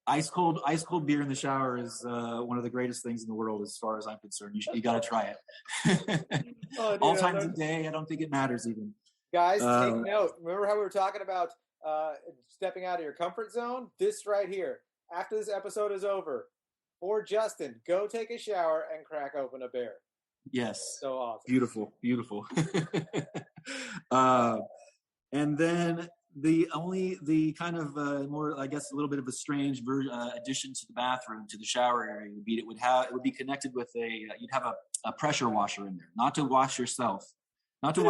Speaker 2: Ice cold beer in the shower is one of the greatest things in the world, as far as I'm concerned. You got to try it. All times of day. I don't think it matters even.
Speaker 3: Guys, take note. Remember how we were talking about stepping out of your comfort zone? This right here. After this episode is over, for Justin, go take a shower and crack open a beer.
Speaker 2: Yes.
Speaker 3: So awesome.
Speaker 2: Beautiful. And then the kind of more, I guess, a little bit of a strange addition to the bathroom, to the shower area would be it would be connected with you'd have a pressure washer in there, not to wash yourself, but to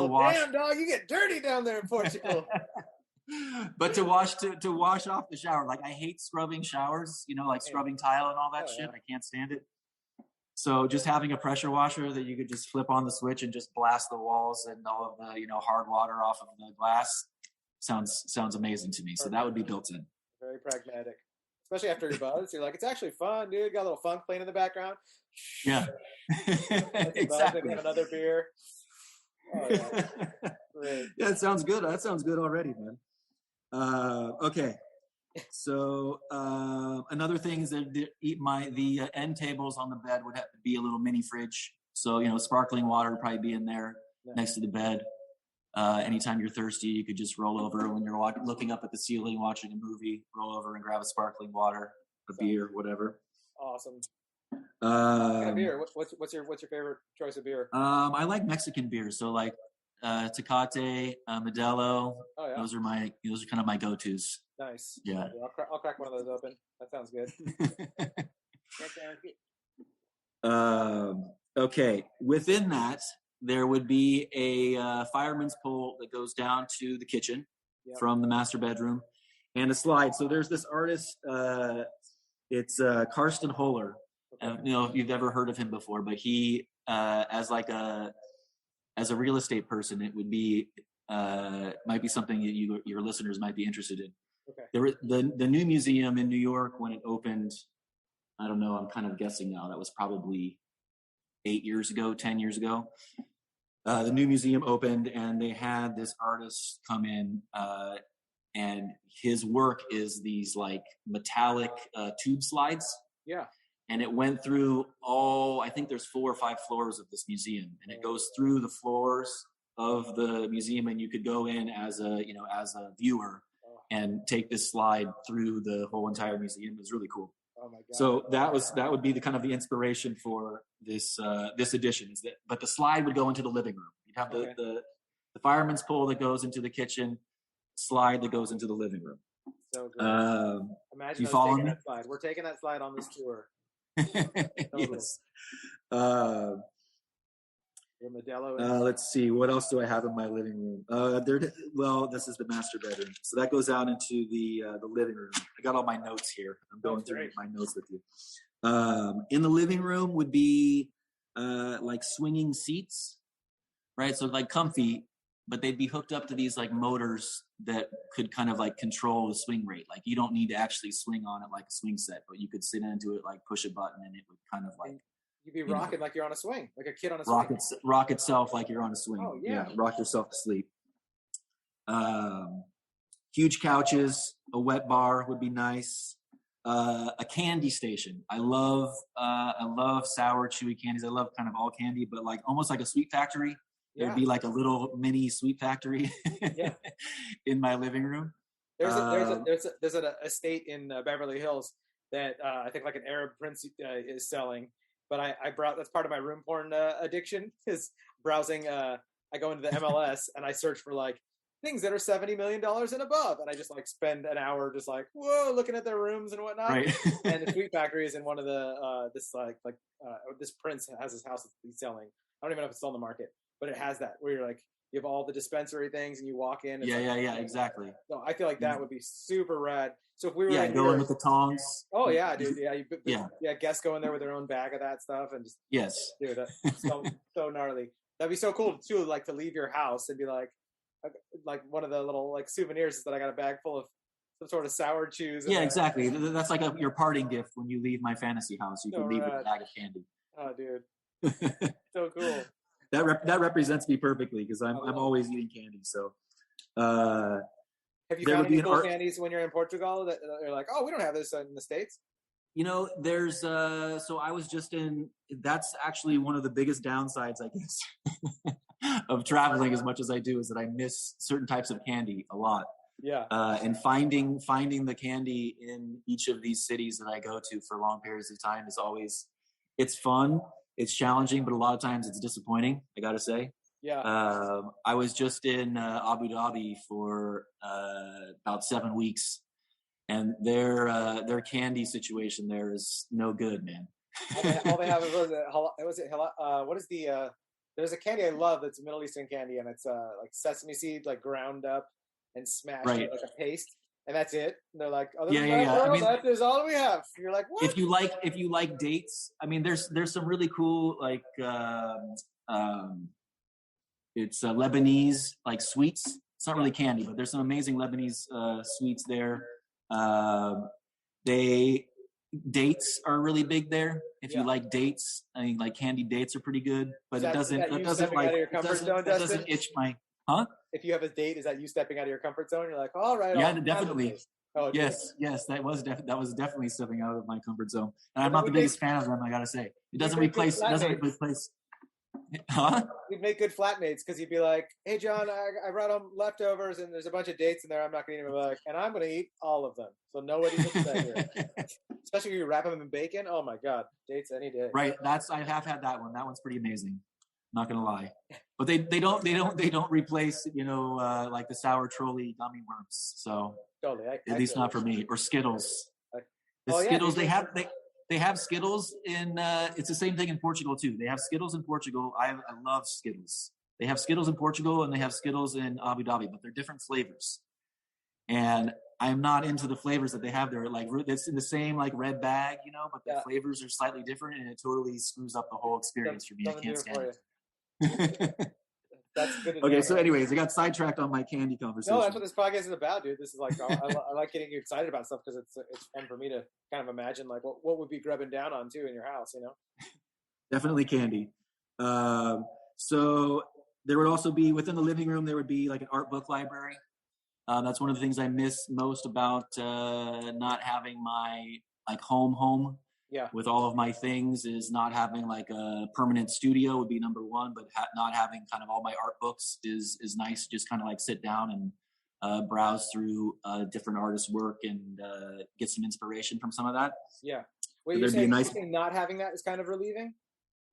Speaker 2: wash.
Speaker 3: Damn, dog, you get dirty down there in Portugal.
Speaker 2: But to wash off the shower. Like, I hate scrubbing showers, like scrubbing tile and all that shit. I can't stand it. So just having a pressure washer that you could just flip on the switch and just blast the walls and all of the hard water off of the glass sounds amazing to me. So that would be built in.
Speaker 3: Very pragmatic, especially after your buzz. You're like, it's actually fun, dude. Got a little funk playing in the background.
Speaker 2: Yeah, exactly.
Speaker 3: Have another beer. Oh, yeah. Great.
Speaker 2: Yeah, it sounds good. That sounds good already, man. Okay. So another thing is that the end tables on the bed would have to be a little mini fridge. So sparkling water would probably be in there next to the bed. Anytime you're thirsty, you could just roll over when you're looking up at the ceiling watching a movie. Roll over and grab a sparkling water, a beer, whatever.
Speaker 3: Awesome. What kind of beer? What's your favorite choice of beer?
Speaker 2: I like Mexican beers, so like Tecate, Modelo.
Speaker 3: Oh, yeah.
Speaker 2: Those are kind of my go-tos.
Speaker 3: Nice.
Speaker 2: Yeah.
Speaker 3: I'll crack one of those open. That sounds good.
Speaker 2: Okay. Within that, there would be a fireman's pole that goes down to the kitchen from the master bedroom, and a slide. So there's this artist. It's Karsten Holler. I don't know if you've ever heard of him before, but he, as a real estate person, it would be might be something that your listeners might be interested in. Okay. The new museum in New York, when it opened, I don't know, I'm kind of guessing now, that was probably 10 years ago. The new museum opened, and they had this artist come in, and his work is these like metallic tube slides.
Speaker 3: Yeah.
Speaker 2: And it went through I think there's 4 or 5 floors of this museum, and it goes through the floors of the museum, and you could go in as a viewer and take this slide through the whole entire museum. It was really cool.
Speaker 3: Oh my God.
Speaker 2: So that would be the kind of the inspiration for this edition. But the slide would go into the living room. You'd have the fireman's pole that goes into the kitchen, slide that goes into the living room.
Speaker 3: So good. Imagine
Speaker 2: you
Speaker 3: us
Speaker 2: following
Speaker 3: taking
Speaker 2: me?
Speaker 3: that slide. We're taking that slide on this tour.
Speaker 2: Yes. Let's see. What else do I have in my living room? This is the master bedroom. So that goes out into the living room. I got all my notes here. I'm going through my notes with you. In the living room would be like swinging seats, right? So like comfy, but they'd be hooked up to these like motors that could kind of like control the swing rate. Like you don't need to actually swing on it like a swing set, but you could sit into it, like push a button, and it would kind of like
Speaker 3: you'd be rocking like you're on a swing, like a kid on a swing.
Speaker 2: Rock itself like you're on a swing.
Speaker 3: Oh yeah.
Speaker 2: Rock yourself to sleep. Huge couches, a wet bar would be nice. A candy station. I love sour, chewy candies. I love kind of all candy, but like almost like a sweet factory. There'd be like a little mini sweet factory in my living room.
Speaker 3: There's an estate in Beverly Hills that I think like an Arab prince is selling. But I that's part of my room porn addiction is browsing. I go into the MLS and I search for like things that are $70 million and above, and I just like spend an hour just like looking at their rooms and whatnot.
Speaker 2: Right.
Speaker 3: And the sweet factory is in one of the this prince has his house that he's selling. I don't even know if it's still on the market, but it has that where you're like you have all the dispensary things and you walk in.
Speaker 2: Exactly.
Speaker 3: So I feel like that would be super rad. So if we were
Speaker 2: go in with the tongs.
Speaker 3: Oh yeah, dude. Yeah, guests go in there with their own bag of that stuff and just dude, that's so gnarly. That'd be so cool too, like to leave your house and be like one of the little like souvenirs is that I got a bag full of some sort of sour chews.
Speaker 2: Yeah, exactly. That's like your parting gift when you leave my fantasy house. You can leave with a bag of candy.
Speaker 3: Oh, dude, so cool.
Speaker 2: That represents me perfectly because I'm always eating candy. So,
Speaker 3: have you found any cool candies when you're in Portugal that you're like, oh, we don't have this in the States?
Speaker 2: You know, there's so I was just in. That's actually one of the biggest downsides, I guess, of traveling as much as I do, is that I miss certain types of candy a lot.
Speaker 3: Yeah.
Speaker 2: And finding the candy in each of these cities that I go to for long periods of time is always, it's fun, it's challenging, but a lot of times it's disappointing, I gotta say.
Speaker 3: Yeah.
Speaker 2: I was just in Abu Dhabi for about 7 weeks, and their candy situation there is no good, man.
Speaker 3: All they have there's a candy I love that's a Middle Eastern candy, and it's like sesame seed, like ground up and smashed like a paste, and that's it. And they're like, that is all we have. You're like, what?
Speaker 2: If you like dates, I mean, there's some really cool like it's Lebanese like sweets. It's not really candy, but there's some amazing Lebanese sweets there. Dates are really big there. If you like dates, I mean, like candied dates are pretty good, but it doesn't itch my, huh?
Speaker 3: If you have a date, is that you stepping out of your comfort zone? You're like, all right.
Speaker 2: Yeah, definitely.
Speaker 3: Oh,
Speaker 2: yes, that was definitely stepping out of my comfort zone. And I'm not the biggest fan of them, I gotta say. It doesn't replace. Huh?
Speaker 3: We'd make good flatmates because you'd be like, "Hey, John, I brought home leftovers, and there's a bunch of dates in there. I'm not going to eat them." Like, and I'm going to eat all of them. So nobody's upset here. Especially if you wrap them in bacon. Oh my God, dates any day.
Speaker 2: Right. I have had that one. That one's pretty amazing. Not going to lie. But they don't replace like the sour trolley gummy worms. So
Speaker 3: totally.
Speaker 2: At least not for me. Or Skittles. Skittles They have Skittles in, it's the same thing in Portugal too. They have Skittles in Portugal. I love Skittles. They have Skittles in Portugal and they have Skittles in Abu Dhabi, but they're different flavors. And I'm not into the flavors that they have there. Like, it's in the same like red bag, but the flavors are slightly different, and it totally screws up the whole experience for me. I can't stand it.
Speaker 3: That's good.
Speaker 2: Okay, so anyways, I got sidetracked on my candy conversation.
Speaker 3: No, that's what this podcast is about, dude. This is like, I like getting you excited about stuff because it's fun for me to kind of imagine like what would be grubbing down on too in your house,
Speaker 2: Definitely candy. So there would also be, within the living room, there would be like an art book library. That's one of the things I miss most about not having my like home. Yeah. With all of my things, is not having like a permanent studio would be number one, but not having kind of all my art books is nice. Just kind of like sit down and browse through different artists' work and get some inspiration from some of that.
Speaker 3: Yeah. Wait,
Speaker 2: So
Speaker 3: you're saying not having that is kind of relieving?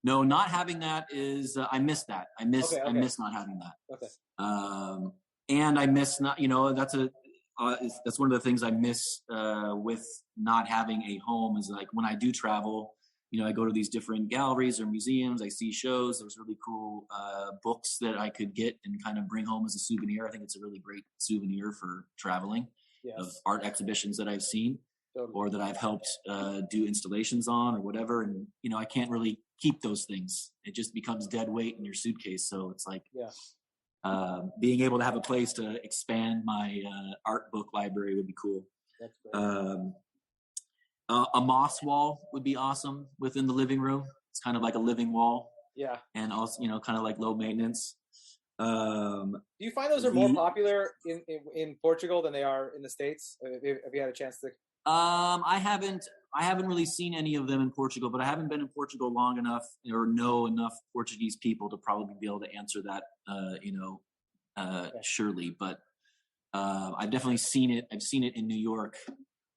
Speaker 2: No, not having that is I miss that. I miss not having that.
Speaker 3: Okay.
Speaker 2: And I miss not, that's one of the things I miss with not having a home is like when I do travel, I go to these different galleries or museums, I see shows. There's really cool books that I could get and kind of bring home as a souvenir. I think it's a really great souvenir for traveling. Yes. Of art exhibitions that I've seen. Totally. Or that I've helped do installations on or whatever. And, I can't really keep those things. It just becomes dead weight in your suitcase. So it's like being able to have a place to expand my art book library would be cool.
Speaker 3: That's great.
Speaker 2: A moss wall would be awesome within the living room. It's kind of like a living wall.
Speaker 3: Yeah.
Speaker 2: And also, kind of like low maintenance.
Speaker 3: Do you find those are more popular in Portugal than they are in the States? Have you had a chance to...
Speaker 2: I haven't really seen any of them in Portugal, but I haven't been in Portugal long enough or know enough Portuguese people to probably be able to answer that, surely. But I've definitely seen it. I've seen it in New York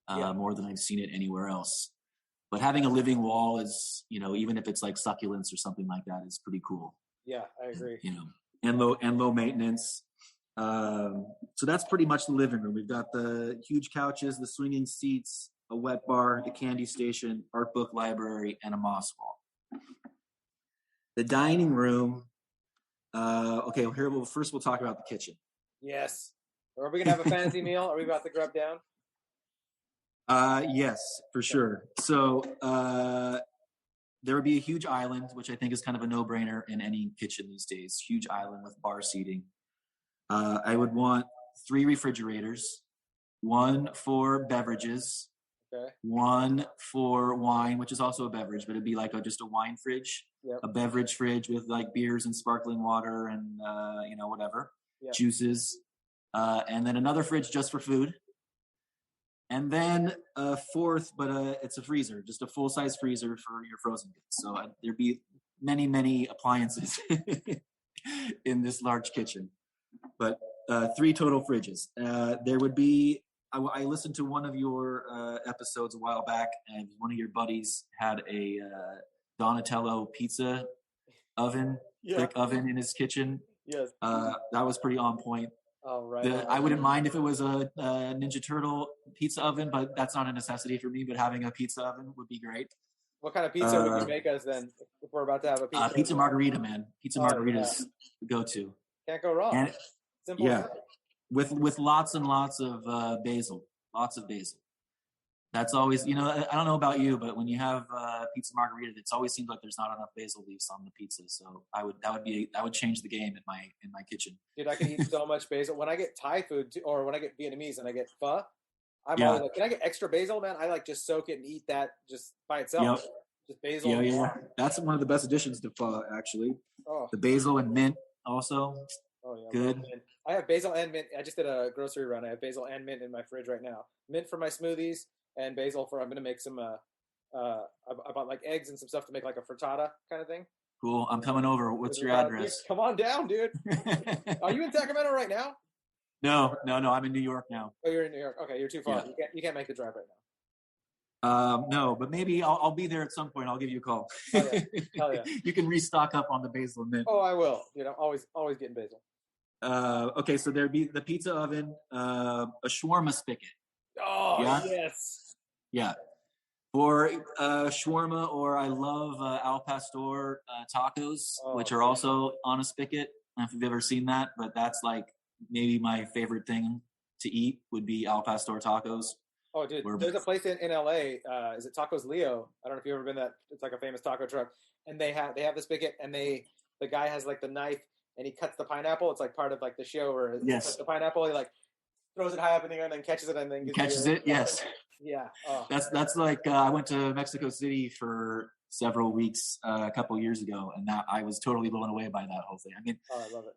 Speaker 2: more than I've seen it anywhere else. But having a living wall is, even if it's like succulents or something like that, is pretty cool.
Speaker 3: Yeah, I agree.
Speaker 2: And low maintenance. So that's pretty much the living room. We've got the huge couches, the swinging seats, a wet bar, the candy station, art book library, and a moss wall. The dining room. First we'll talk about the kitchen.
Speaker 3: Yes. Are we gonna have a fancy meal? Are we about to grub down?
Speaker 2: Yes, for sure. So there would be a huge island, which I think is kind of a no-brainer in any kitchen these days. Huge island with bar seating. I would want 3 refrigerators, 1 for beverages, one for wine, which is also a beverage, but it'd be like just a wine fridge, a beverage fridge with like beers and sparkling water and, whatever, juices, and then another fridge just for food. And then a 4th, but it's a freezer, just a full-size freezer for your frozen goods. So there'd be many, many appliances in this large kitchen. But 3 total fridges. There would be, I listened to one of your episodes a while back, and one of your buddies had a Donatello pizza oven, brick oven in his kitchen.
Speaker 3: Yes.
Speaker 2: That was pretty on point.
Speaker 3: Oh, right.
Speaker 2: I wouldn't mind if it was a Ninja Turtle pizza oven, but that's not a necessity for me. But having a pizza oven would be great.
Speaker 3: What kind of pizza would you make us then if we're about to have a pizza?
Speaker 2: Pizza margarita, man. Pizza margarita's the go-to.
Speaker 3: Can't go wrong.
Speaker 2: And,
Speaker 3: simple.
Speaker 2: Yeah, with lots and lots of basil. Lots of basil. That's always, I don't know about you, but when you have pizza margarita, it always seems like there's not enough basil leaves on the pizza. So that would change the game in my kitchen.
Speaker 3: Dude, I can eat so much basil. When I get Thai food or when I get Vietnamese and I get pho, I'm always like, can I get extra basil, man? I like just soak it and eat that just by itself.
Speaker 2: Yep.
Speaker 3: Just basil.
Speaker 2: Yeah. That's one of the best additions to pho, actually. Oh. The basil and mint also.
Speaker 3: Oh yeah,
Speaker 2: good.
Speaker 3: I have basil and mint. I just did a grocery run. I have basil and mint in my fridge right now. Mint for my smoothies and basil for I'm gonna make some. I bought like eggs and some stuff to make like a frittata kind of thing.
Speaker 2: Cool. I'm coming over. What's your address?
Speaker 3: Dude, come on down, dude. Are you in Sacramento right now?
Speaker 2: No. I'm in New York now.
Speaker 3: Oh, you're in New York. Okay, you're too far. Yeah. You can't make the drive right
Speaker 2: now. No, but maybe I'll be there at some point. I'll give you a call.
Speaker 3: Hell yeah. Hell yeah.
Speaker 2: You can restock up on the basil and mint.
Speaker 3: Oh, I will. Always getting basil.
Speaker 2: Okay, so there'd be the pizza oven, a shawarma spigot.
Speaker 3: Oh, yes.
Speaker 2: Yeah. Or shawarma, or I love al pastor tacos, which are also on a spigot. I don't know if you've ever seen that, but that's like maybe my favorite thing to eat would be al pastor tacos.
Speaker 3: Oh, dude, there's a place in LA. Is it Tacos Leo? I don't know if you've ever been that. It's like a famous taco truck, and they have the spigot, and the guy has like the knife, and he cuts the pineapple. It's like part of like the show where he cuts the pineapple. He like throws it high up in the air and then catches it, and then
Speaker 2: catches it. Yes.
Speaker 3: Yeah. Oh.
Speaker 2: That's like I went to Mexico City for several weeks a couple years ago, and that I was totally blown away by that whole thing. I mean,
Speaker 3: I love it.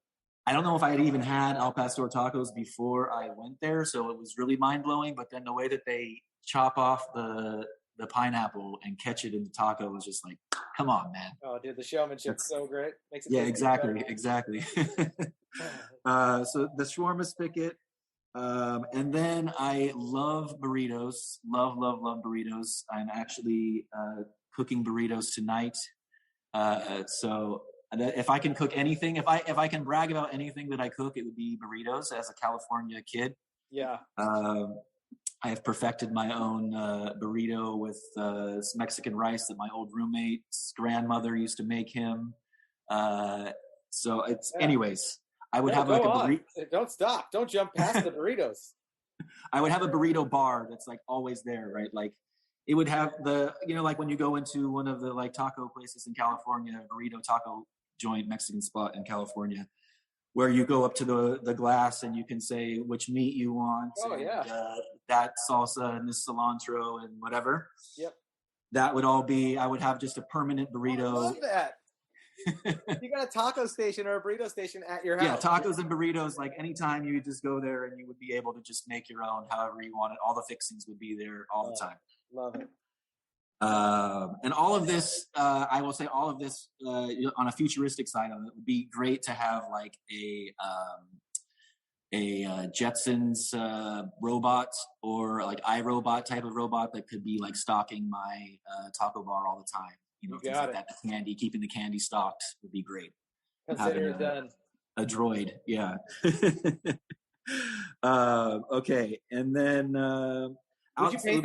Speaker 2: I don't know if I had even had al pastor tacos before I went there, so it was really mind-blowing. But then the way that they chop off the pineapple and catch it in the taco was just like, come on, man.
Speaker 3: Oh, dude, the showmanship's so great. Makes it
Speaker 2: exactly. So the shawarma spigot, And then I love burritos. Love burritos. I'm actually cooking burritos tonight. So if I can cook anything, if I can brag about anything that I cook, it would be burritos as a California kid.
Speaker 3: Yeah.
Speaker 2: I have perfected my own burrito with some Mexican rice that my old roommate's grandmother used to make him. So it's, anyways, I would have like a burrito.
Speaker 3: Don't stop. Don't jump past the burritos.
Speaker 2: I would have a burrito bar that's like always there, right? Like it would have the, like when you go into one of the like taco places in California, burrito taco joint Mexican spot in California, where you go up to the glass and you can say which meat you want.
Speaker 3: Oh,
Speaker 2: and,
Speaker 3: yeah.
Speaker 2: That salsa and this cilantro and whatever.
Speaker 3: Yep.
Speaker 2: That would all be, I would have just a permanent burrito.
Speaker 3: I love that. You got a taco station or a burrito station at your house.
Speaker 2: Yeah, tacos and burritos, like anytime you just go there and you would be able to just make your own however you want it. All the fixings would be there all the time.
Speaker 3: Love it.
Speaker 2: And all of this, I will say all of this on a futuristic side of it would be great to have like a Jetsons robot or like iRobot type of robot that could be like stocking my taco bar all the time. Things like that. The candy, keeping the candy stocked would be great.
Speaker 3: Consider it done.
Speaker 2: A droid, yeah. Okay, and then
Speaker 3: would you paint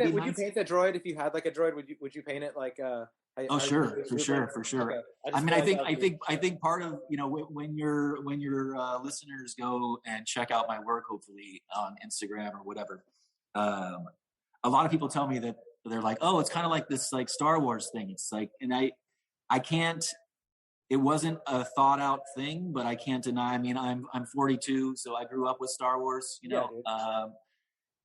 Speaker 3: the droid if you had like a droid? Would you paint it like?
Speaker 2: Sure, for sure. Okay. I think part of when your listeners go and check out my work, hopefully on Instagram or whatever, a lot of people tell me that they're like, oh, it's kind of like this like Star Wars thing. It's like, and I can't. It wasn't a thought out thing, but I can't deny. I mean, I'm 42, so I grew up with Star Wars.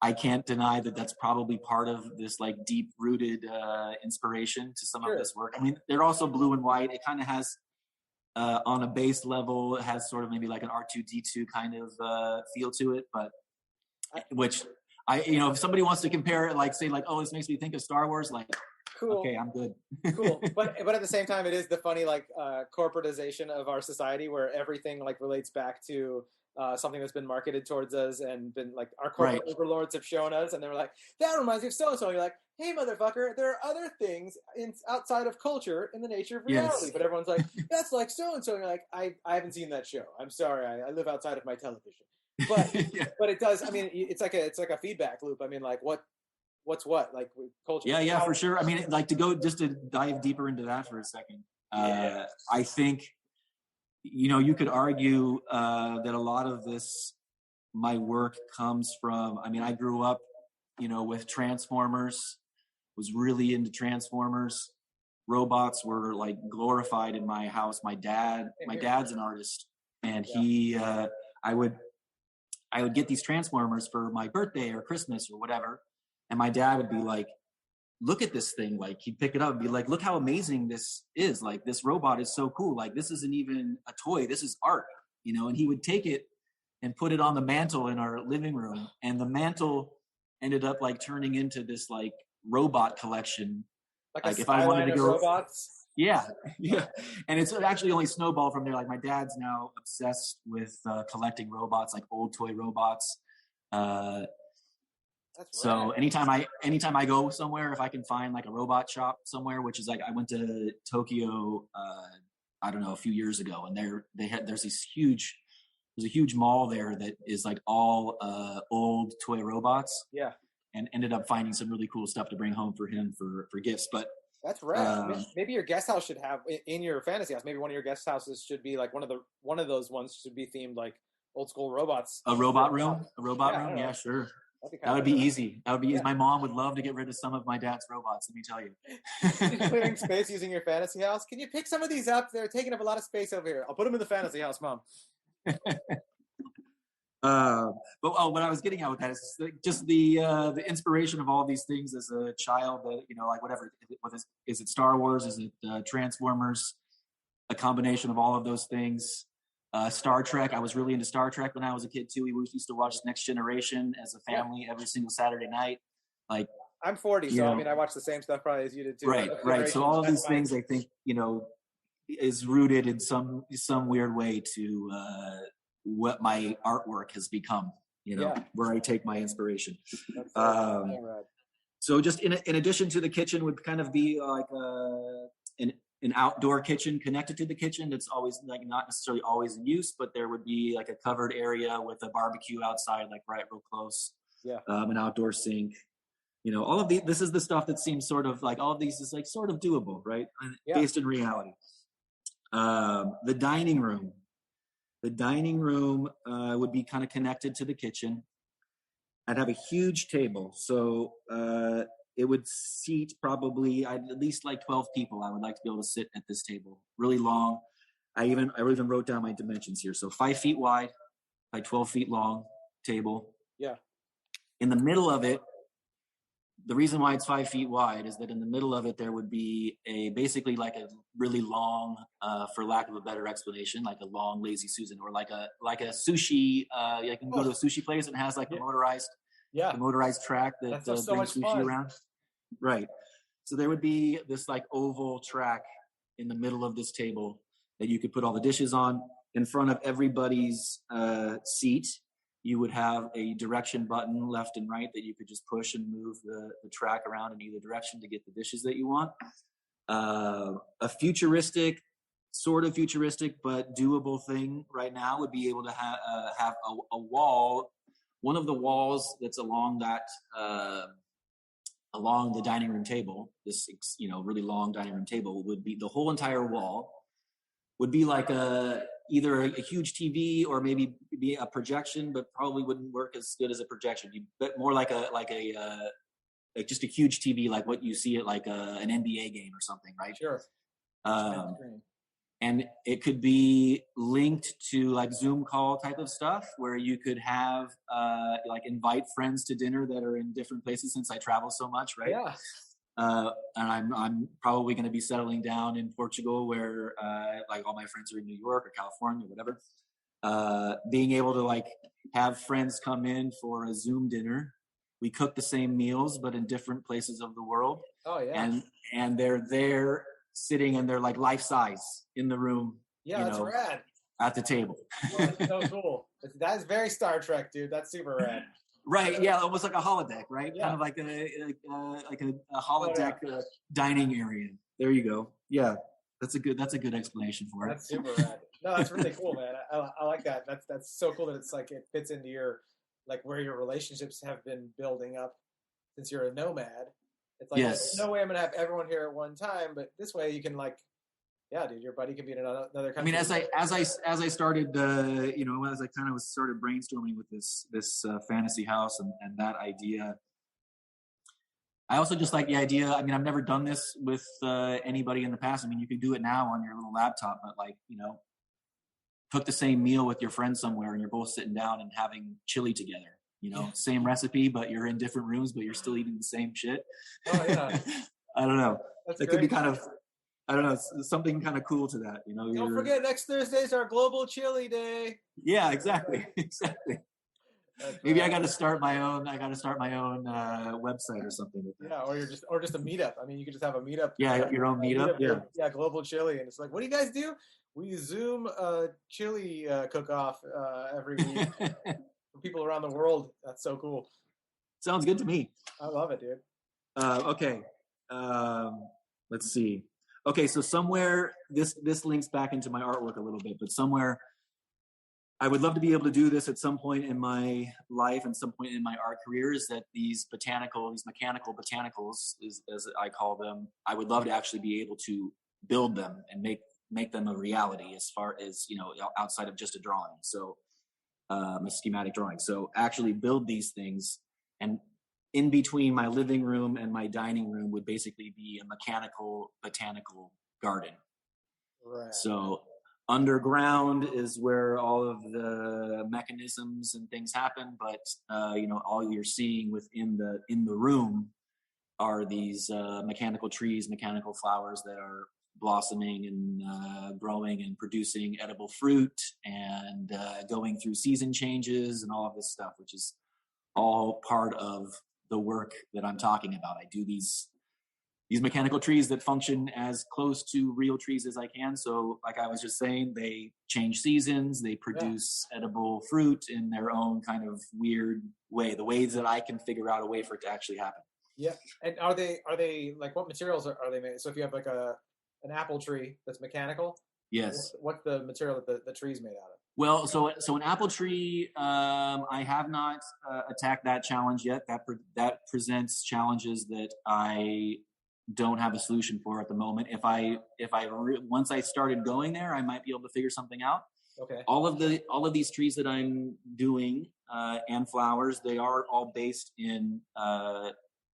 Speaker 2: I can't deny that that's probably part of this like deep rooted inspiration to some of this work. I mean, they're also blue and white. It kind of has on a base level, it has sort of maybe like an R2-D2 kind of feel to it, but which if somebody wants to compare it, like say like, oh, this makes me think of Star Wars, like, cool. Okay, I'm good.
Speaker 3: Cool. But at the same time, it is the funny like corporatization of our society where everything like relates back to something that's been marketed towards us and been like our corporate overlords have shown us, and they're like, that reminds me of so and so. You're like, hey, motherfucker, there are other things outside of culture in the nature of reality. Yes. But everyone's like, that's like so and so. And you're like, I haven't seen that show. I'm sorry, I live outside of my television. But but it does. I mean, it's like a feedback loop. I mean, like what's what like culture?
Speaker 2: Yeah, for sure. I mean, like to dive deeper into that for a second. I think. You could argue that a lot of my work comes from, I mean, I grew up, with Transformers, was really into Transformers. Robots were like glorified in my house. My dad's an artist, and I would get these Transformers for my birthday or Christmas or whatever. And my dad would be like, look at this thing. Like he'd pick it up and be like, look how amazing this is. Like this robot is so cool. Like this isn't even a toy. This is art, and he would take it and put it on the mantle in our living room. And the mantle ended up like turning into this like robot collection.
Speaker 3: Like if I wanted to go robots.
Speaker 2: Yeah. And it's actually only snowballed from there. Like my dad's now obsessed with collecting robots, like old toy robots. So anytime I go somewhere, if I can find like a robot shop somewhere, which is like, I went to Tokyo, I don't know, a few years ago, and there's a huge mall there that is like all old toy robots.
Speaker 3: Yeah.
Speaker 2: And ended up finding some really cool stuff to bring home for him for gifts. But
Speaker 3: that's right. Maybe your guest house should have in your fantasy house. Maybe one of your guest houses should be like one of those ones should be themed like old school robots.
Speaker 2: A robot room. Yeah, sure. That would be easy. That would be easy. My mom would love to get rid of some of my dad's robots, let me tell you.
Speaker 3: You're clearing space using your fantasy house. Can you pick some of these up? They're taking up a lot of space over here. I'll put them in the fantasy house, Mom.
Speaker 2: But what I was getting at with that is just the inspiration of all these things as a child, like whatever, is it Star Wars? Is it Transformers? A combination of all of those things. Star Trek. I was really into Star Trek when I was a kid too. We used to watch Next Generation as a family every single Saturday night. Like
Speaker 3: I'm 40, so I mean I watch the same stuff probably as you did too.
Speaker 2: Right. So all of these things I think, is rooted in some weird way to what my artwork has become, where I take my inspiration. So just in addition to the kitchen would kind of be like an outdoor kitchen connected to the kitchen that's always like not necessarily always in use, but there would be like a covered area with a barbecue outside, like right real close. An outdoor sink. All of this is the stuff that seems sort of like all of these is like sort of doable, right? Based in reality. The dining room would be kind of connected to the kitchen. I'd have a huge table. So it would seat probably at least like 12 people. I would like to be able to sit at this table. Really long. I even wrote down my dimensions here. So 5 feet wide by 12 feet long table.
Speaker 3: Yeah.
Speaker 2: In the middle of it, the reason why it's 5 feet wide is that in the middle of it, there would be basically like a really long, for lack of a better explanation, like a long Lazy Susan, or like a sushi. You can go to a sushi place and it has like the motorized track that brings so sushi fun around. Right. So there would be this like oval track in the middle of this table that you could put all the dishes on. In front of everybody's seat, you would have a direction button left and right that you could just push and move the track around in either direction to get the dishes that you want. A sort of futuristic, but doable thing right now would be able to have a wall. One of the walls that's along the dining room table, this really long dining room table, would be the whole entire wall would be like either a huge TV or maybe be a projection, but probably wouldn't work as good as a projection. But more like just a huge TV, like what you see at like an NBA game or something, right?
Speaker 3: Sure.
Speaker 2: And it could be linked to like Zoom call type of stuff where you could have like invite friends to dinner that are in different places since I travel so much, right?
Speaker 3: Yeah.
Speaker 2: And I'm probably going to be settling down in Portugal where like all my friends are in New York or California or whatever. Being able to like have friends come in for a Zoom dinner. We cook the same meals, but in different places of the world.
Speaker 3: Oh yeah.
Speaker 2: And they're there sitting and they're like life size in the room.
Speaker 3: Yeah, that's rad.
Speaker 2: At the table.
Speaker 3: Oh, that's so cool. That's very Star Trek, dude. That's super rad.
Speaker 2: Right, yeah, almost like a holodeck, right?
Speaker 3: Yeah.
Speaker 2: Kind of like a holodeck dining area. There you go. Yeah, that's a good explanation for it.
Speaker 3: That's super rad. No, that's really cool, man. I like that. That's so cool that it's like it fits into your like where your relationships have been building up since you're a nomad. It's like there's no way I'm gonna have everyone here at one time, but this way you can like, yeah, dude, your buddy can be in another country.
Speaker 2: I mean, as I started, as I kind of started brainstorming with this fantasy house and that idea, I also just like the idea. I mean, I've never done this with anybody in the past. I mean, you can do it now on your little laptop, but like, cook the same meal with your friends somewhere and you're both sitting down and having chili together. Same recipe, but you're in different rooms, but you're still eating the same shit.
Speaker 3: Oh yeah.
Speaker 2: I don't know.
Speaker 3: That's
Speaker 2: it could be kind of. I don't know, something kind of cool to that,
Speaker 3: Don't forget, next Thursday's our Global Chili Day.
Speaker 2: Yeah, exactly. Maybe I got to start my own. Website or something with that.
Speaker 3: Yeah, or just a meetup. I mean, you could just have a meetup.
Speaker 2: Yeah, your own meetup.
Speaker 3: Yeah, Global Chili, and it's like, what do you guys do? We Zoom chili cook-off every week for people around the world. That's so cool.
Speaker 2: Sounds good to me.
Speaker 3: I love it, dude.
Speaker 2: Okay. Let's see. Okay, so somewhere this links back into my artwork a little bit, but somewhere I would love to be able to do this at some point in my life and some point in my art career, is that these mechanical botanicals, as I call them, I would love to actually be able to build them and make them a reality as far as, outside of just a drawing. So a schematic drawing. So actually build these things, and in between my living room and my dining room would basically be a mechanical botanical garden.
Speaker 3: Right.
Speaker 2: So underground is where all of the mechanisms and things happen, but all you're seeing within the room are these mechanical trees, mechanical flowers that are blossoming and growing and producing edible fruit and going through season changes and all of this stuff, which is all part of the work that I'm talking about. I do these these mechanical trees that function as close to real trees as I can. So like I was just saying, they change seasons, they produce edible fruit in their own kind of weird way, the ways that I can figure out a way for it to actually happen.
Speaker 3: Yeah. And are they like, what materials are they made? So if you have like an apple tree that's mechanical,
Speaker 2: yes,
Speaker 3: what's the material that the tree's made out of?
Speaker 2: Well, so an apple tree, I have not attacked that challenge yet. That presents challenges that I don't have a solution for at the moment. Once I started going there, I might be able to figure something out.
Speaker 3: Okay.
Speaker 2: All of these trees that I'm doing and flowers, they are all based in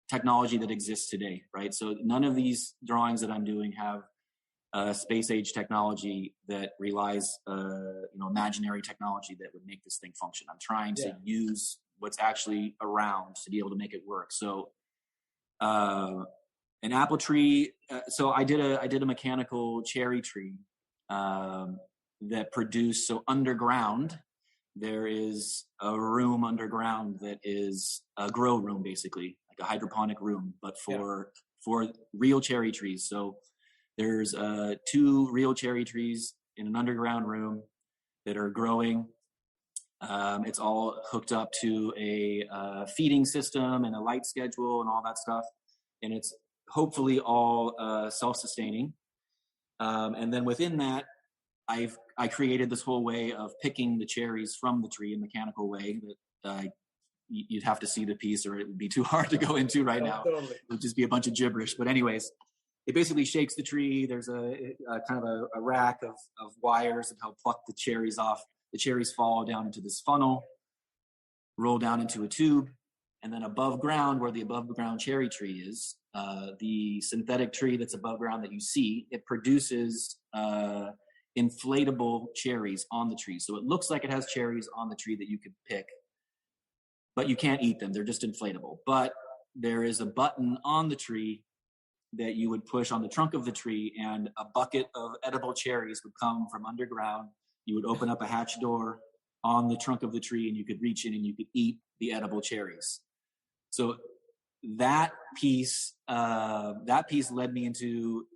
Speaker 2: technology that exists today, right? So none of these drawings that I'm doing have space age technology that relies, imaginary technology that would make this thing function. I'm trying to use what's actually around to be able to make it work. So, an apple tree. So I did a mechanical cherry tree that produced. So underground, there is a room underground that is a grow room, basically like a hydroponic room, but for real cherry trees. So there's 2 real cherry trees in an underground room that are growing. It's all hooked up to a feeding system and a light schedule and all that stuff. And it's hopefully all self-sustaining. And then within that, I created this whole way of picking the cherries from the tree in a mechanical way that you'd have to see the piece or it would be too hard to go into right now. Totally. It would just be a bunch of gibberish. But anyways, it basically shakes the tree. There's a kind of a rack of wires that help pluck the cherries off. The cherries fall down into this funnel, roll down into a tube, and then above ground, where the above ground cherry tree is, the synthetic tree that's above ground that you see, it produces inflatable cherries on the tree. So it looks like it has cherries on the tree that you could pick, but you can't eat them. They're just inflatable. But there is a button on the tree that you would push on the trunk of the tree, and a bucket of edible cherries would come from underground. You would open up a hatch door on the trunk of the tree, and you could reach in and you could eat the edible cherries. So that piece led me into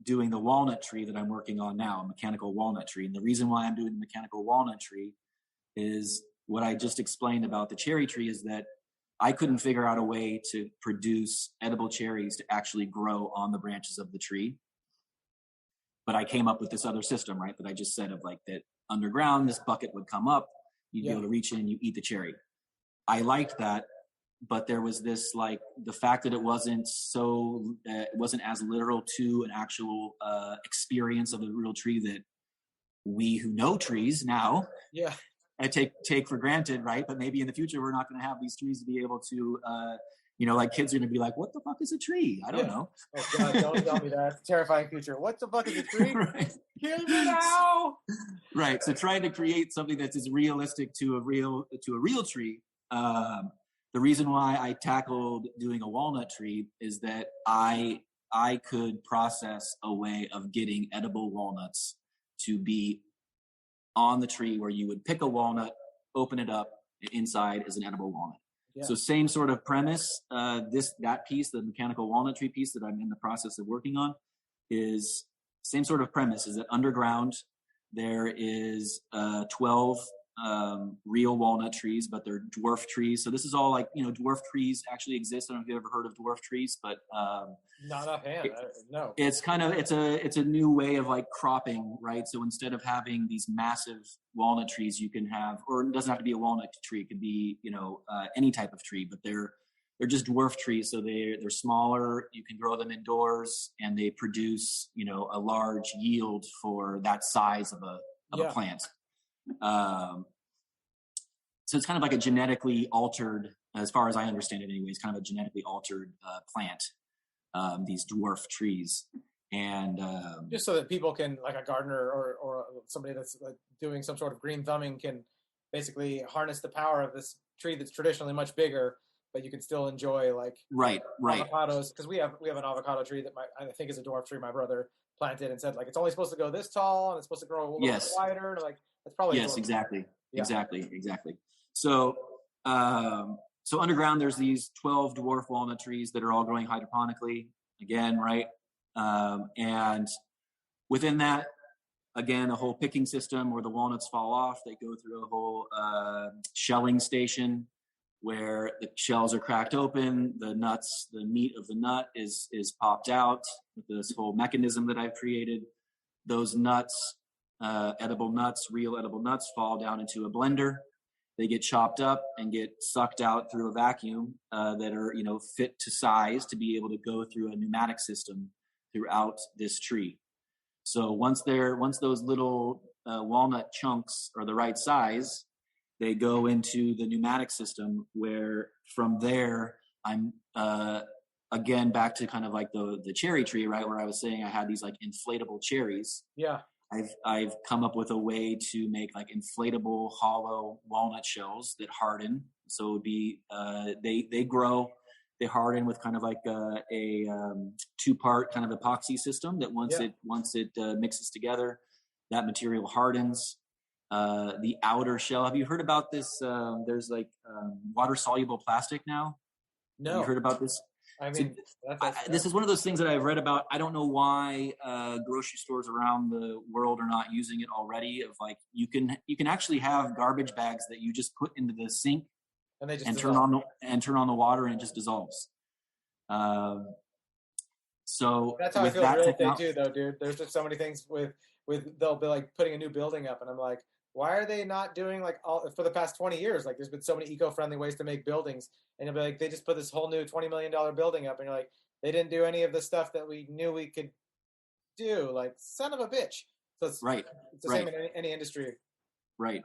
Speaker 2: doing the walnut tree that I'm working on now, a mechanical walnut tree. And the reason why I'm doing the mechanical walnut tree is what I just explained about the cherry tree, is that I couldn't figure out a way to produce edible cherries to actually grow on the branches of the tree. But I came up with this other system, right, that I just said, of like that underground, this bucket would come up, you'd be able to reach in, you eat the cherry. I liked that, but there was this, like, the fact that it wasn't as literal to an actual experience of a real tree that we who know trees now I take for granted, right? But maybe in the future we're not going to have these trees to be able to, like kids are going to be like, "What the fuck is a tree?" I don't know.
Speaker 3: Oh God, don't tell me that. It's a terrifying future. What the fuck is a tree?
Speaker 2: Right.
Speaker 3: Kill me now.
Speaker 2: Right. So trying to create something that's as realistic to a real tree. The reason why I tackled doing a walnut tree is that I could process a way of getting edible walnuts to be on the tree, where you would pick a walnut, open it up, and inside is an edible walnut. Yeah. So same sort of premise. That piece, the mechanical walnut tree piece that I'm in the process of working on, is same sort of premise. Is that underground there is 12 real walnut trees, but they're dwarf trees. So this is all like, dwarf trees actually exist. I don't know if you've ever heard of dwarf trees, but
Speaker 3: not offhand. No.
Speaker 2: It's kind of it's a new way of like cropping, right? So instead of having these massive walnut trees, you can have, or it doesn't have to be a walnut tree. It could be any type of tree, but they're just dwarf trees. So they're smaller. You can grow them indoors, and they produce a large yield for that size of a plant. So it's kind of like a genetically altered, as far as I understand it anyways, kind of a genetically altered plant, these dwarf trees. And
Speaker 3: just so that people can, like a gardener or somebody that's like doing some sort of green thumbing, can basically harness the power of this tree that's traditionally much bigger, but you can still enjoy like
Speaker 2: right
Speaker 3: avocados. Because we have an avocado tree that I think is a dwarf tree. My brother planted and said, like, it's only supposed to go this tall and it's supposed to grow a little bit wider. Like, that's probably
Speaker 2: exactly. So underground there's these 12 dwarf walnut trees that are all growing hydroponically. again, right? And within that, again, a whole picking system where the walnuts fall off. They go through a whole shelling station where the shells are cracked open. The meat of the nut is popped out with this whole mechanism that I've created. Those nuts, real edible nuts, fall down into a blender. They get chopped up and get sucked out through a vacuum that are, fit to size to be able to go through a pneumatic system throughout this tree. So once those little walnut chunks are the right size, they go into the pneumatic system where from there I'm again back to kind of like the cherry tree, right, where I was saying I had these like inflatable cherries.
Speaker 3: Yeah.
Speaker 2: I've come up with a way to make like inflatable hollow walnut shells that harden. So it would be they grow. They harden with kind of like a two-part kind of epoxy system that once it mixes together, that material hardens. The outer shell. Have you heard about this? There's like water-soluble plastic now.
Speaker 3: No.
Speaker 2: Have you heard about this?
Speaker 3: I mean,
Speaker 2: this is one of those things that I've read about. I don't know why grocery stores around the world are not using it already. Of like you can actually have garbage bags that you just put into the sink.
Speaker 3: And they just
Speaker 2: turn on the water and it just dissolves. So
Speaker 3: that's how I feel real estate too, though, dude. There's just so many things with they'll be like putting a new building up, and I'm like, why are they not doing like all for the past 20 years? Like, there's been so many eco-friendly ways to make buildings, and you'll be like, they just put this whole new $20 million building up, and you're like, they didn't do any of the stuff that we knew we could do. Like, son of a bitch. So it's
Speaker 2: right.
Speaker 3: It's the same in any industry.
Speaker 2: Right.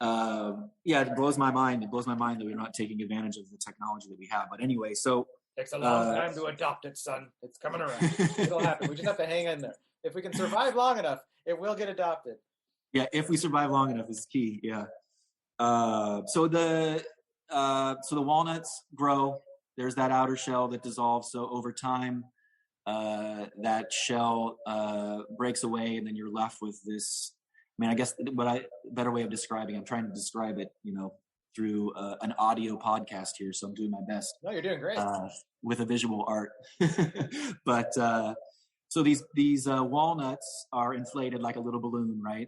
Speaker 2: It blows my mind. It blows my mind that we're not taking advantage of the technology that we have. But anyway, so
Speaker 3: takes a long time to adopt it, son. It's coming around. It'll happen. We just have to hang in there. If we can survive long enough, it will get adopted.
Speaker 2: Yeah, if we survive long enough is key. Yeah. So the walnuts grow. There's that outer shell that dissolves. So over time, that shell breaks away, and then you're left with this. I mean, I guess better way of describing, I'm trying to describe it, through an audio podcast here. So I'm doing my best.
Speaker 3: No, you're doing great.
Speaker 2: With a visual art. But so these walnuts are inflated like a little balloon, right?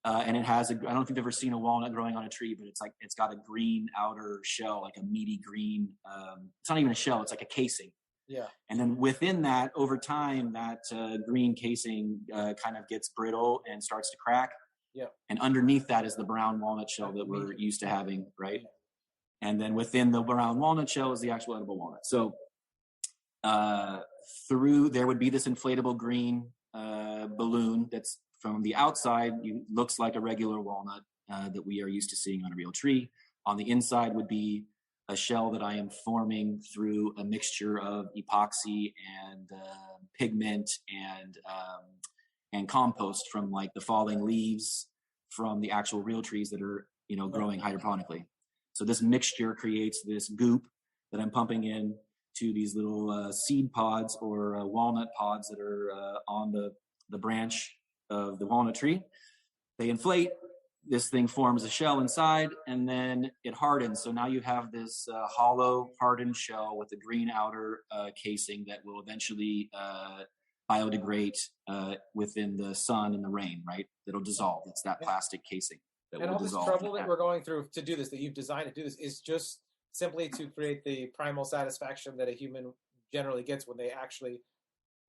Speaker 2: And it has I don't know if you've ever seen a walnut growing on a tree, but it's got a green outer shell, like a meaty green. It's not even a shell; it's like a casing.
Speaker 3: Yeah.
Speaker 2: And then within that, over time, that green casing kind of gets brittle and starts to crack.
Speaker 3: Yeah. And
Speaker 2: underneath that is the brown walnut shell that we're used to having, right? And then within the brown walnut shell is the actual edible walnut. So through there would be this inflatable green balloon that's from the outside looks like a regular walnut that we are used to seeing on a real tree. On the inside would be a shell that I am forming through a mixture of epoxy and pigment and compost from like the falling leaves from the actual real trees that are growing hydroponically. So this mixture creates this goop that I'm pumping in to these little seed pods or walnut pods that are on the branch of the walnut tree. They inflate. This thing forms a shell inside, and then it hardens. So now you have this hollow, hardened shell with a green outer casing that will eventually biodegrade within the sun and the rain, right? It'll dissolve. It's that plastic casing that will dissolve.
Speaker 3: And all this trouble that we're going through to do this, that you've designed to do this, is just simply to create the primal satisfaction that a human generally gets when they actually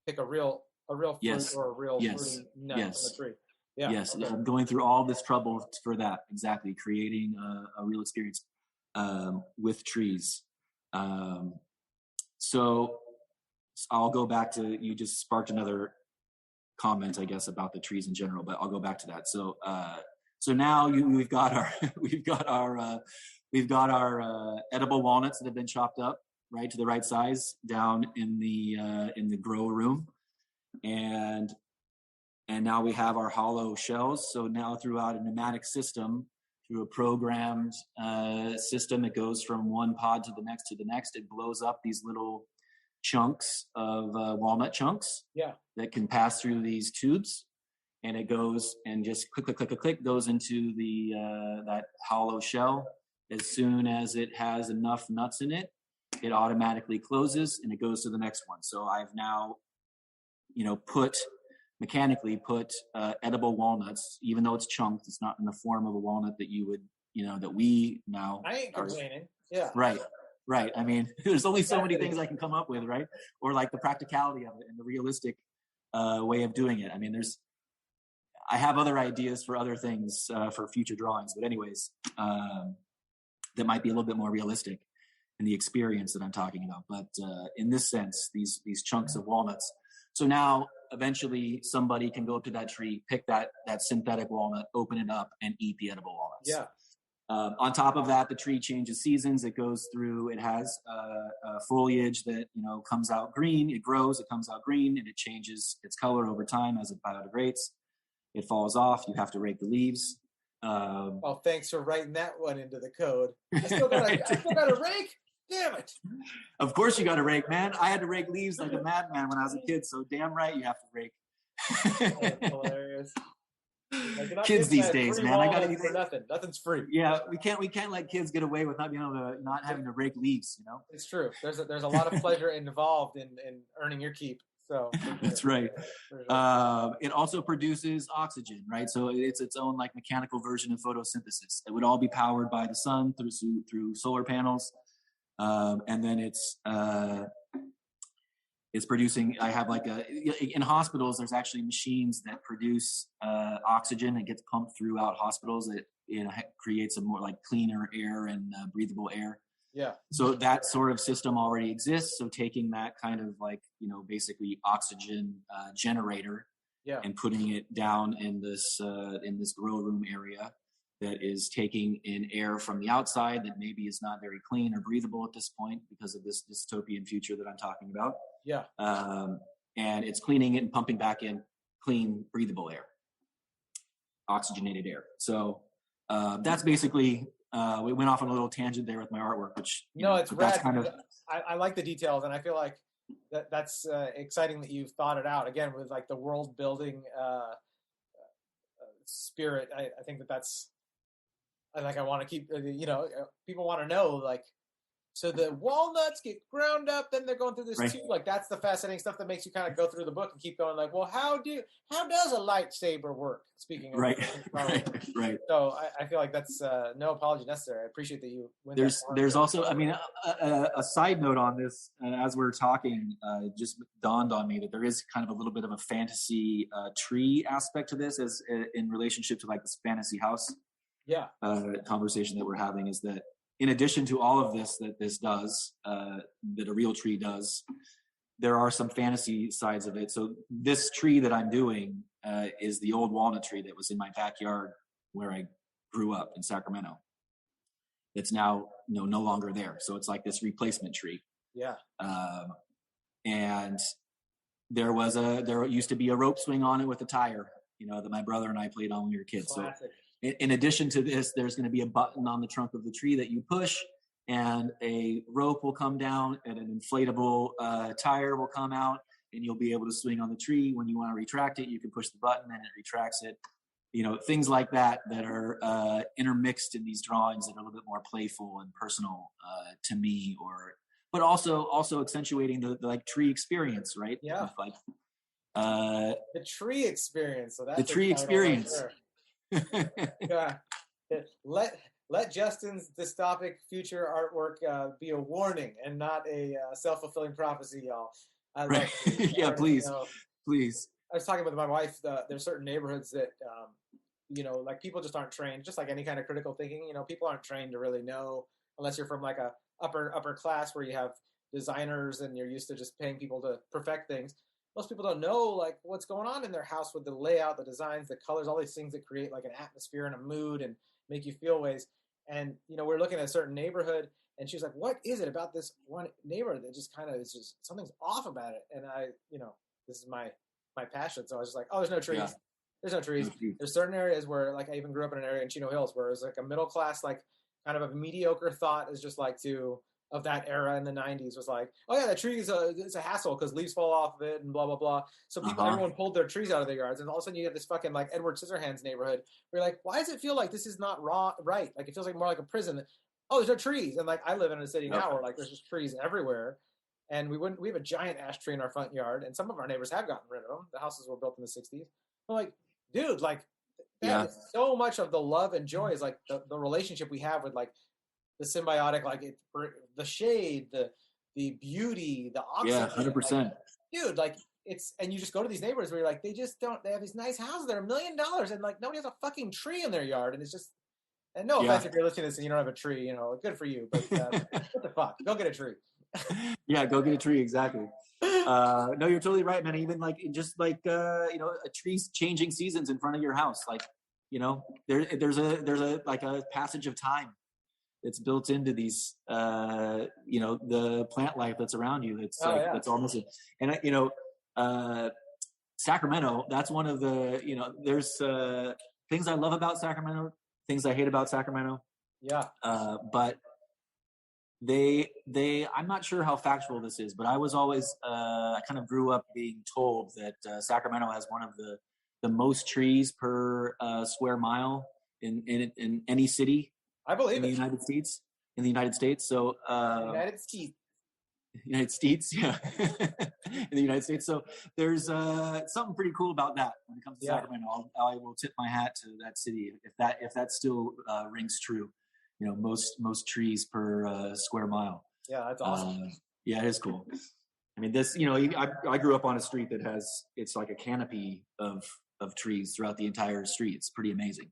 Speaker 3: pick a real fruit or a real fruity nut from a tree. Yeah.
Speaker 2: Yes, okay. I'm going through all this trouble for that, exactly, creating a real experience with trees. So I'll go back to, you just sparked another comment, I guess, about the trees in general, but I'll go back to that. So now we've got our edible walnuts that have been chopped up, right, to the right size down in the grow room, and now we have our hollow shells. So now throughout a pneumatic system, through a programmed system, it goes from one pod to the next. It blows up these little chunks of walnut chunks that can pass through these tubes, and it goes and just click goes into the that hollow shell. As soon as it has enough nuts in it, it automatically closes and it goes to the next one. So I've now, mechanically put edible walnuts, even though it's chunked, it's not in the form of a walnut that you would, that we now.
Speaker 3: I ain't complaining. Yeah.
Speaker 2: Right. I mean, there's only so many things I can come up with, right? Or like the practicality of it and the realistic way of doing it. I mean, I have other ideas for other things for future drawings, but anyways, that might be a little bit more realistic in the experience that I'm talking about. But in this sense, these chunks of walnuts. So now eventually somebody can go up to that tree, pick that synthetic walnut, open it up, and eat the edible walnuts.
Speaker 3: Yeah.
Speaker 2: On top of that, the tree changes seasons. It goes through, it has foliage that, comes out green. It grows, it comes out green, and it changes its color over time as it biodegrades. It falls off. You have to rake the leaves.
Speaker 3: Well, thanks for writing that one into the code. I still got a rake? Damn it.
Speaker 2: Of course you got to rake, man. I had to rake leaves like a madman when I was a kid, so damn right you have to rake.
Speaker 3: That's hilarious.
Speaker 2: Kids these days, man. I gotta
Speaker 3: for nothing. Nothing's free.
Speaker 2: Yeah, we can't let kids get away with not being able to not having to rake leaves.
Speaker 3: It's true. There's a lot of pleasure involved in earning your keep. So
Speaker 2: that's right.
Speaker 3: Sure.
Speaker 2: It also produces oxygen, right? So it's its own like mechanical version of photosynthesis. It would all be powered by the sun through solar panels, and then it's producing. I have in hospitals, there's actually machines that produce oxygen. It gets pumped throughout hospitals. It creates a more like cleaner air and breathable air.
Speaker 3: Yeah.
Speaker 2: So that sort of system already exists. So taking that kind of basically oxygen generator, and putting it down in this grow room area that is taking in air from the outside that maybe is not very clean or breathable at this point because of this dystopian future that I'm talking about.
Speaker 3: Yeah.
Speaker 2: And it's cleaning it and pumping back in clean, breathable air, oxygenated air. So that's basically. We went off on a little tangent there with my artwork, which
Speaker 3: it's rad.
Speaker 2: Kind of,
Speaker 3: I like the details, and I feel like that's exciting that you've thought it out again with like the world building spirit. I think that's I want to keep people want to know like. So the walnuts get ground up, then they're going through this tube. Like that's the fascinating stuff that makes you kind of go through the book and keep going. Like, well, how does a lightsaber work? Speaking of
Speaker 2: right.
Speaker 3: So I feel like that's no apology necessary. I appreciate that you.
Speaker 2: There's also, I mean, a side note on this. As we're talking, just dawned on me that there is kind of a little bit of a fantasy tree aspect to this, as in relationship to like this fantasy house.
Speaker 3: Yeah.
Speaker 2: Conversation that we're having is that. In addition to all of this that this does, that a real tree does, there are some fantasy sides of it. So this tree that I'm doing is the old walnut tree that was in my backyard where I grew up in Sacramento. It's now no longer there. So it's like this replacement tree.
Speaker 3: Yeah.
Speaker 2: And there used to be a rope swing on it with a tire, that my brother and I played on when we were kids.
Speaker 3: Classic.
Speaker 2: So in addition to this, there's going to be a button on the trunk of the tree that you push, and a rope will come down, and an inflatable tire will come out, and you'll be able to swing on the tree. When you want to retract it, you can push the button, and it retracts it. Things like that are intermixed in these drawings that are a little bit more playful and personal to me, but also accentuating the like tree experience, right?
Speaker 3: Yeah.
Speaker 2: The
Speaker 3: tree experience. So that's
Speaker 2: the tree experience.
Speaker 3: Yeah. Let Justin's dystopic future artwork be a warning and not a self-fulfilling prophecy, y'all.
Speaker 2: Right. Yeah, please. Please.
Speaker 3: I was talking with my wife. There's certain neighborhoods that, like people just aren't trained, just like any kind of critical thinking, people aren't trained to really know unless you're from like a upper class where you have designers and you're used to just paying people to perfect things. Most people don't know like what's going on in their house with the layout, the designs, the colors, all these things that create like an atmosphere and a mood and make you feel ways. And, we're looking at a certain neighborhood and she's like, what is it about this one neighborhood that just kind of is just something's off about it? And I, this is my passion. So I was just like, oh, there's no trees. Yeah. There's no trees. There's certain areas where like I even grew up in an area in Chino Hills where it was like a middle class, like kind of a mediocre thought is just like of that era in the 90s was like, oh yeah, the tree it's a hassle because leaves fall off of it and blah, blah, blah. So everyone pulled their trees out of their yards. And all of a sudden you get this fucking like Edward Scissorhands neighborhood where you're like, why does it feel like this is not right? Like it feels like more like a prison. oh, there's no trees. And like, I live in a city now where like there's just trees everywhere. And we have a giant ash tree in our front yard, and some of our neighbors have gotten rid of them. The houses were built in the 60s. I'm like, dude, like that is so much of the love and joy is like the relationship we have with like the symbiotic, like the shade, the beauty, the oxygen.
Speaker 2: Yeah, 100%.
Speaker 3: Like, dude, like it's, and you just go to these neighborhoods where you're like, they have these nice houses that are $1 million, and like nobody has a fucking tree in their yard, and it's just, and no offense if you're listening to this and you don't have a tree, good for you, but what the fuck, go get a tree.
Speaker 2: Yeah, go get a tree. Exactly. No, you're totally right, man. Even like just like a tree's changing seasons in front of your house. Like, there's a like a passage of time that's built into these the plant life that's around you. It's that's almost and Sacramento, that's one of the there's things I love about Sacramento, things I hate about Sacramento.
Speaker 3: Yeah.
Speaker 2: But I'm not sure how factual this is, but I was always, I kind of grew up being told that Sacramento has one of the most trees per square mile in any city.
Speaker 3: I believe
Speaker 2: in the United States. In the United States, so
Speaker 3: United States.
Speaker 2: United States, yeah, in the United States. So there's something pretty cool about that when it comes to Sacramento. I will tip my hat to that city if that still rings true. Most trees per square mile.
Speaker 3: Yeah, that's awesome.
Speaker 2: Yeah, it is cool. I mean, this, I grew up on a street that it's like a canopy of trees throughout the entire street. It's pretty amazing,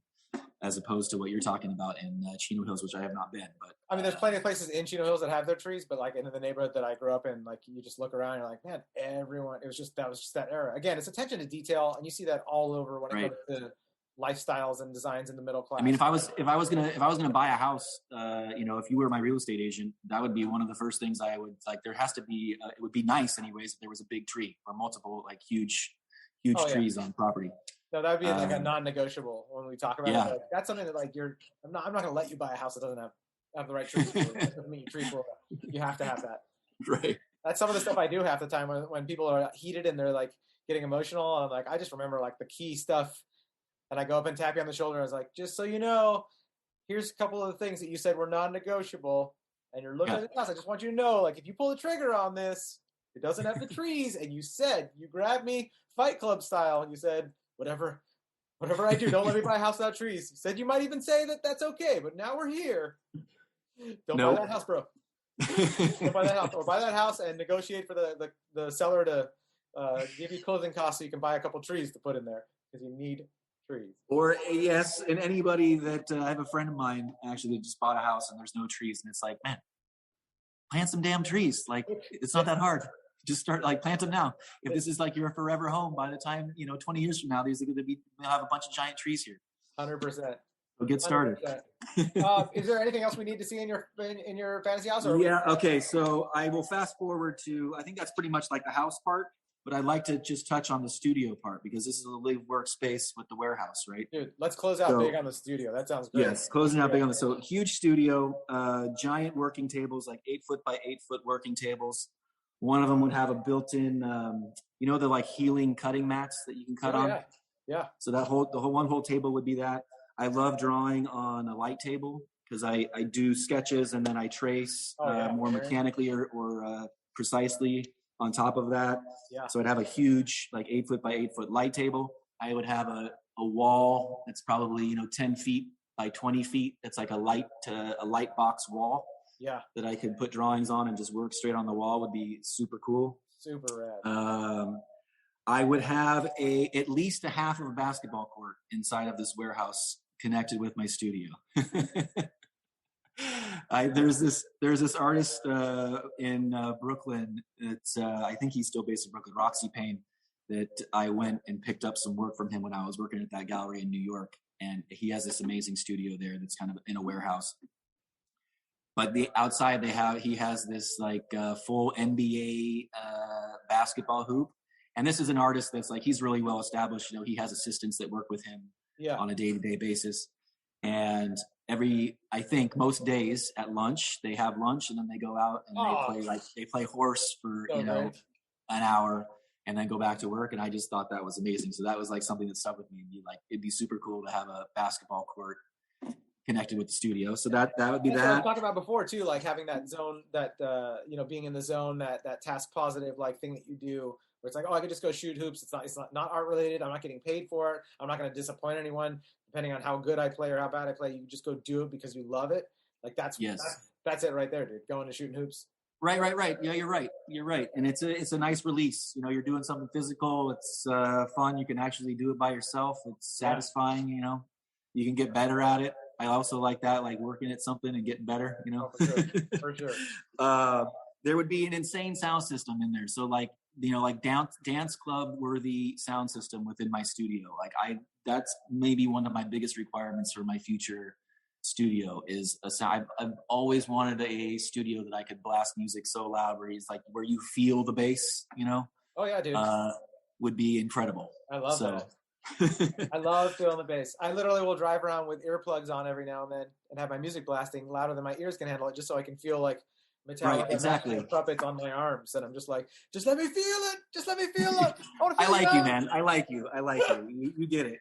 Speaker 2: as opposed to what you're talking about in Chino Hills, which I have not been. But
Speaker 3: I mean, there's plenty of places in Chino Hills that have their trees, but like in the neighborhood that I grew up in, like you just look around, and you're like, man, everyone. It was just that era. Again, it's attention to detail, and you see that all over when it comes to lifestyles and designs in the middle class.
Speaker 2: I mean, if I was gonna buy a house, if you were my real estate agent, that would be one of the first things I would like. There has to be. It would be nice, anyways, if there was a big tree or multiple like huge trees on property.
Speaker 3: No, that would be like a non-negotiable when we talk about it. Like, that's something that like I'm not going to let you buy a house that doesn't have the right trees. You have to have that.
Speaker 2: Right.
Speaker 3: That's some of the stuff I do half the time when people are heated and they're like getting emotional. And I'm like, I just remember like the key stuff. And I go up and tap you on the shoulder. I was like, just so you know, here's a couple of the things that you said were non-negotiable. And you're looking at the house. I just want you to know, like, if you pull the trigger on this, it doesn't have the trees. And you grabbed me Fight Club style. And you said, whatever I do, don't let me buy a house without trees. You said you might even say that that's okay. But now we're here. Don't buy that house, bro. Don't buy that house. Or buy that house and negotiate for the seller to give you closing costs so you can buy a couple trees to put in there. Because you need trees.
Speaker 2: Or yes, and anybody that I have a friend of mine actually that just bought a house and there's no trees, and it's like, man, plant some damn trees. Like, it's not that hard. Just start, like, plant them now. If this is like your forever home, by the time 20 years from now, these are going to be, we'll have a bunch of giant trees here.
Speaker 3: 100%.
Speaker 2: So get started.
Speaker 3: Is there anything else we need to see in your fantasy house? Or
Speaker 2: Okay. So I will fast forward to, I think that's pretty much like the house part. But I'd like to just touch on the studio part because this is a live workspace with the warehouse, right?
Speaker 3: Dude, let's close out big on the studio. That sounds great.
Speaker 2: Yes, closing out big on the so huge studio, giant working tables, like 8 foot by 8 foot working tables. One of them would have a built-in, the like healing cutting mats that you can cut on.
Speaker 3: Yeah.
Speaker 2: So the whole table would be that. I love drawing on a light table because I do sketches and then I trace more mechanically or precisely on top of that.
Speaker 3: Yeah.
Speaker 2: So I'd have a huge, like 8 foot by 8 foot light table. I would have a wall that's probably, 10 feet by 20 feet. It's like a light box wall.
Speaker 3: Yeah.
Speaker 2: That I could put drawings on and just work straight on the wall would be super cool.
Speaker 3: Super rad.
Speaker 2: I would have at least a half of a basketball court inside of this warehouse connected with my studio. There's this artist in Brooklyn. It's I think he's still based in Brooklyn, Roxy Payne. That I went and picked up some work from him when I was working at that gallery in New York, and he has this amazing studio there that's kind of in a warehouse. But the outside he has this like full NBA basketball hoop, and this is an artist that's like he's really well established. He has assistants that work with him on a day-to-day basis, and I think most days at lunch, they have lunch and then they go out and they play horse for, an hour and then go back to work. And I just thought that was amazing. So that was like something that stuck with me. It'd be super cool to have a basketball court connected with the studio. So that would be
Speaker 3: That's
Speaker 2: that.
Speaker 3: what I was talking about before too, like having that zone, that being in the zone, that task positive like thing that you do, where it's like, oh, I could just go shoot hoops. It's not art related. I'm not getting paid for it. I'm not going to disappoint anyone, depending on how good I play or how bad I play. You just go do it because you love it. Like that's it right there, dude. Going to shooting hoops.
Speaker 2: Right. Yeah, you're right. And it's a nice release. You know, you're doing something physical. It's fun. You can actually do it by yourself. It's satisfying. You know, you can get better at it. I also like that, like working at something and getting better. You know,
Speaker 3: for sure.
Speaker 2: There would be an insane sound system in there. So like, you know, like dance club worthy sound system within my studio. Like that's maybe one of my biggest requirements for my future studio is a sound. I've always wanted a studio that I could blast music so loud where you feel the bass, you know?
Speaker 3: Oh yeah, dude.
Speaker 2: Would be incredible.
Speaker 3: I love that. I love feeling the bass. I literally will drive around with earplugs on every now and then and have my music blasting louder than my ears can handle it, just so I can feel like metallic puppets on my arms. And I'm just like, just let me feel it. Just let me feel it.
Speaker 2: I like you, man. I like you. You get it.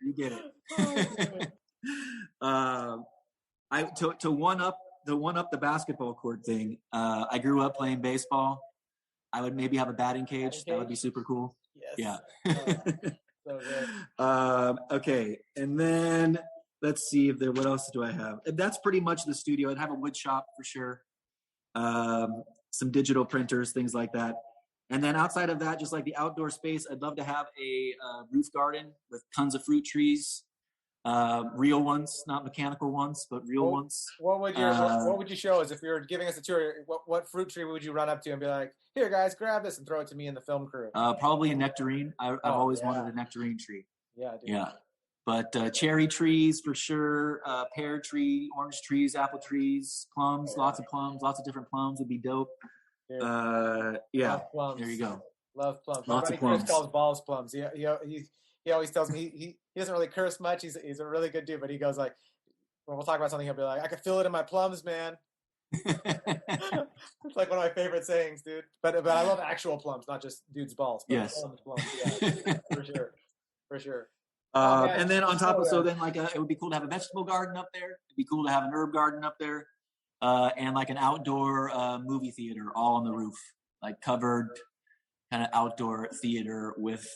Speaker 2: To one up the basketball court thing. I grew up playing baseball. I would maybe have a batting cage. That would be super cool.
Speaker 3: Yes.
Speaker 2: Yeah.
Speaker 3: So good.
Speaker 2: Okay, and then let's see what else do I have? That's pretty much the studio. I'd have a wood shop for sure. Some digital printers, things like that. And then outside of that, just like the outdoor space, I'd love to have a roof garden with tons of fruit trees. Real ones, not mechanical ones, but real ones.
Speaker 3: What would you show us if you were giving us a tour? What fruit tree would you run up to and be like, "Here, guys, grab this and throw it to me and the film crew"?
Speaker 2: Probably a nectarine. I've always wanted a nectarine tree.
Speaker 3: Yeah, dude.
Speaker 2: Yeah. But cherry trees for sure, pear tree, orange trees, apple trees, plums, lots of different plums would be dope. Yeah,
Speaker 3: plums.
Speaker 2: There you go.
Speaker 3: Love plums.
Speaker 2: Lots of plums.
Speaker 3: Chris calls balls plums. He always tells me he doesn't really curse much. He's a really good dude, but he goes like, when we'll talk about something, he'll be like, "I can feel it in my plums, man." It's like one of my favorite sayings, dude. But I love actual plums, not just dude's balls. But
Speaker 2: yes.
Speaker 3: Plums. Yeah, for sure.
Speaker 2: And then on top of it would be cool to have a vegetable garden up there. It'd be cool to have an herb garden up there, and like an outdoor movie theater all on the roof, like covered kind of outdoor theater with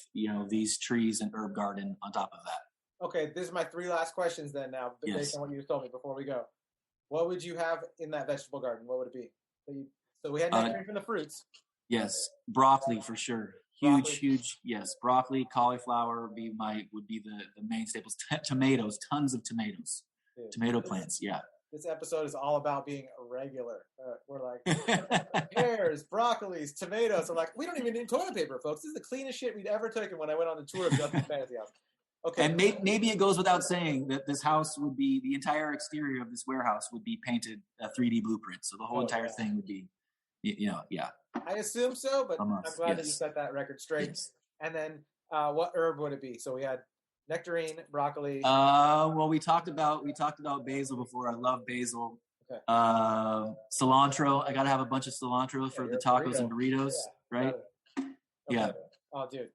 Speaker 2: these trees and herb garden on top of that.
Speaker 3: Okay, this is my 3 last questions then. Now, based on what you told me before we go, what would you have in that vegetable garden? What would it be? So we had nectarine from the fruits.
Speaker 2: Yes, broccoli for sure. Huge. Yes, broccoli, cauliflower would be the main staples. Tomatoes, tons of tomatoes. Dude, tomato plants. Yeah.
Speaker 3: This episode is all about being regular. We're like pears, broccolis, tomatoes. I'm like, we don't even need toilet paper, folks. This is the cleanest shit we'd ever taken when I went on the tour of Justin's Fantasy House. Okay. And
Speaker 2: maybe it goes without saying that this house would be, the entire exterior of this warehouse would be painted a 3D blueprint. So the whole entire thing would be, yeah.
Speaker 3: I assume so, but I'm glad that you set that record straight. Yes. And then what herb would it be? So we had nectarine, broccoli.
Speaker 2: Well, we talked about basil before. I love basil.
Speaker 3: Okay.
Speaker 2: Cilantro. I gotta have a bunch of cilantro for the tacos and burritos, right?
Speaker 3: Okay.
Speaker 2: Yeah.
Speaker 3: Oh, dude.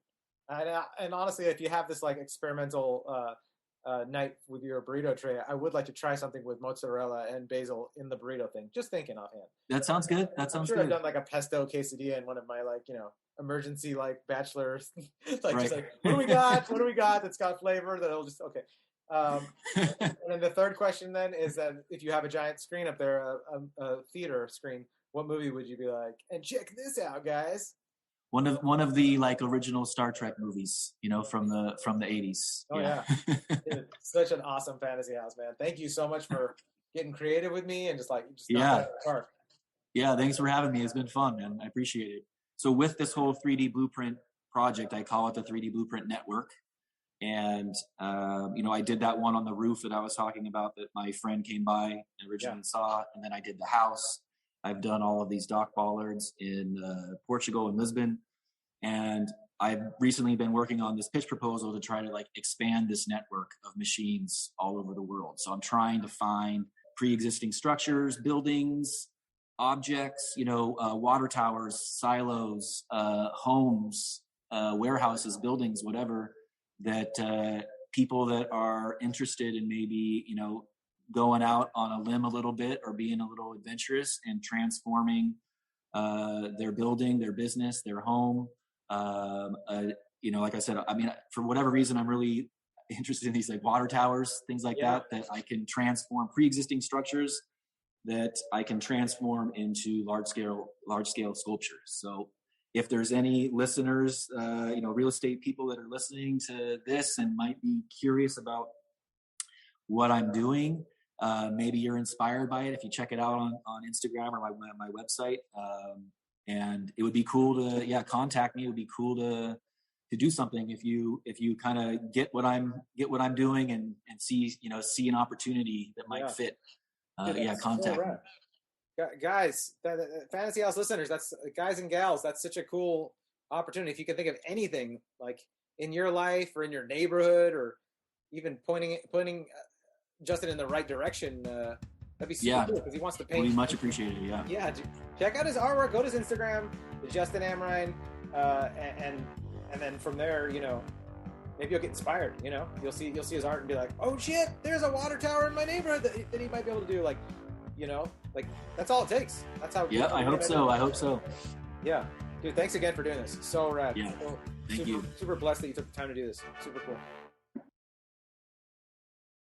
Speaker 3: And honestly, if you have this like experimental night with your burrito tray, I would like to try something with mozzarella and basil in the burrito thing. Just thinking offhand.
Speaker 2: That sounds good. I'm sure
Speaker 3: I've done like a pesto quesadilla in one of my emergency bachelors. Right. Just like, what do we got that's got flavor that'll just okay. And then the third question then is that if you have a giant screen up there, a theater screen, what movie would you be like? And check this out, guys.
Speaker 2: One of the original Star Trek movies, from the 80s.
Speaker 3: Oh yeah. Dude, such an awesome fantasy house, man. Thank you so much for getting creative with me and just
Speaker 2: Yeah, thanks for having me. It's been fun, man. I appreciate it. So with this whole 3D Blueprint project, I call it the 3D Blueprint Network. And I did that one on the roof that I was talking about that my friend came by and originally saw, and then I did the house. I've done all of these dock bollards in Portugal and Lisbon. And I've recently been working on this pitch proposal to try to expand this network of machines all over the world. So I'm trying to find pre-existing structures, buildings, objects, water towers, silos, homes, warehouses, buildings, whatever, that people that are interested in maybe, going out on a limb a little bit or being a little adventurous and transforming their building, their business, their home. Like I said, I mean, for whatever reason, I'm really interested in these like water towers, things like that I can transform pre-existing structures that I can transform into large scale sculptures. So if there's any listeners, real estate people that are listening to this and might be curious about what I'm doing, maybe you're inspired by it. If you check it out on Instagram or my website, and it would be cool to contact me. It would be cool to do something if you kind of get what I'm doing and see an opportunity that might fit. Contact me.
Speaker 3: Guys, Fantasy House listeners, that's guys and gals. That's such a cool opportunity. If you can think of anything like in your life or in your neighborhood, or even pointing Justin in the right direction, that'd be super cool because he wants to paint.
Speaker 2: Really much appreciated.
Speaker 3: Yeah. Check out his artwork. Go to his Instagram, Justin Amrhein, and then from there, maybe you'll get inspired. You'll see his art and be like, oh shit, there's a water tower in my neighborhood that he might be able to do. Like that's all it takes. That's how.
Speaker 2: Yeah, I hope so.
Speaker 3: Yeah, dude, thanks again for doing this. So rad.
Speaker 2: Yeah, thank you.
Speaker 3: Super blessed that you took the time to do this. Super cool.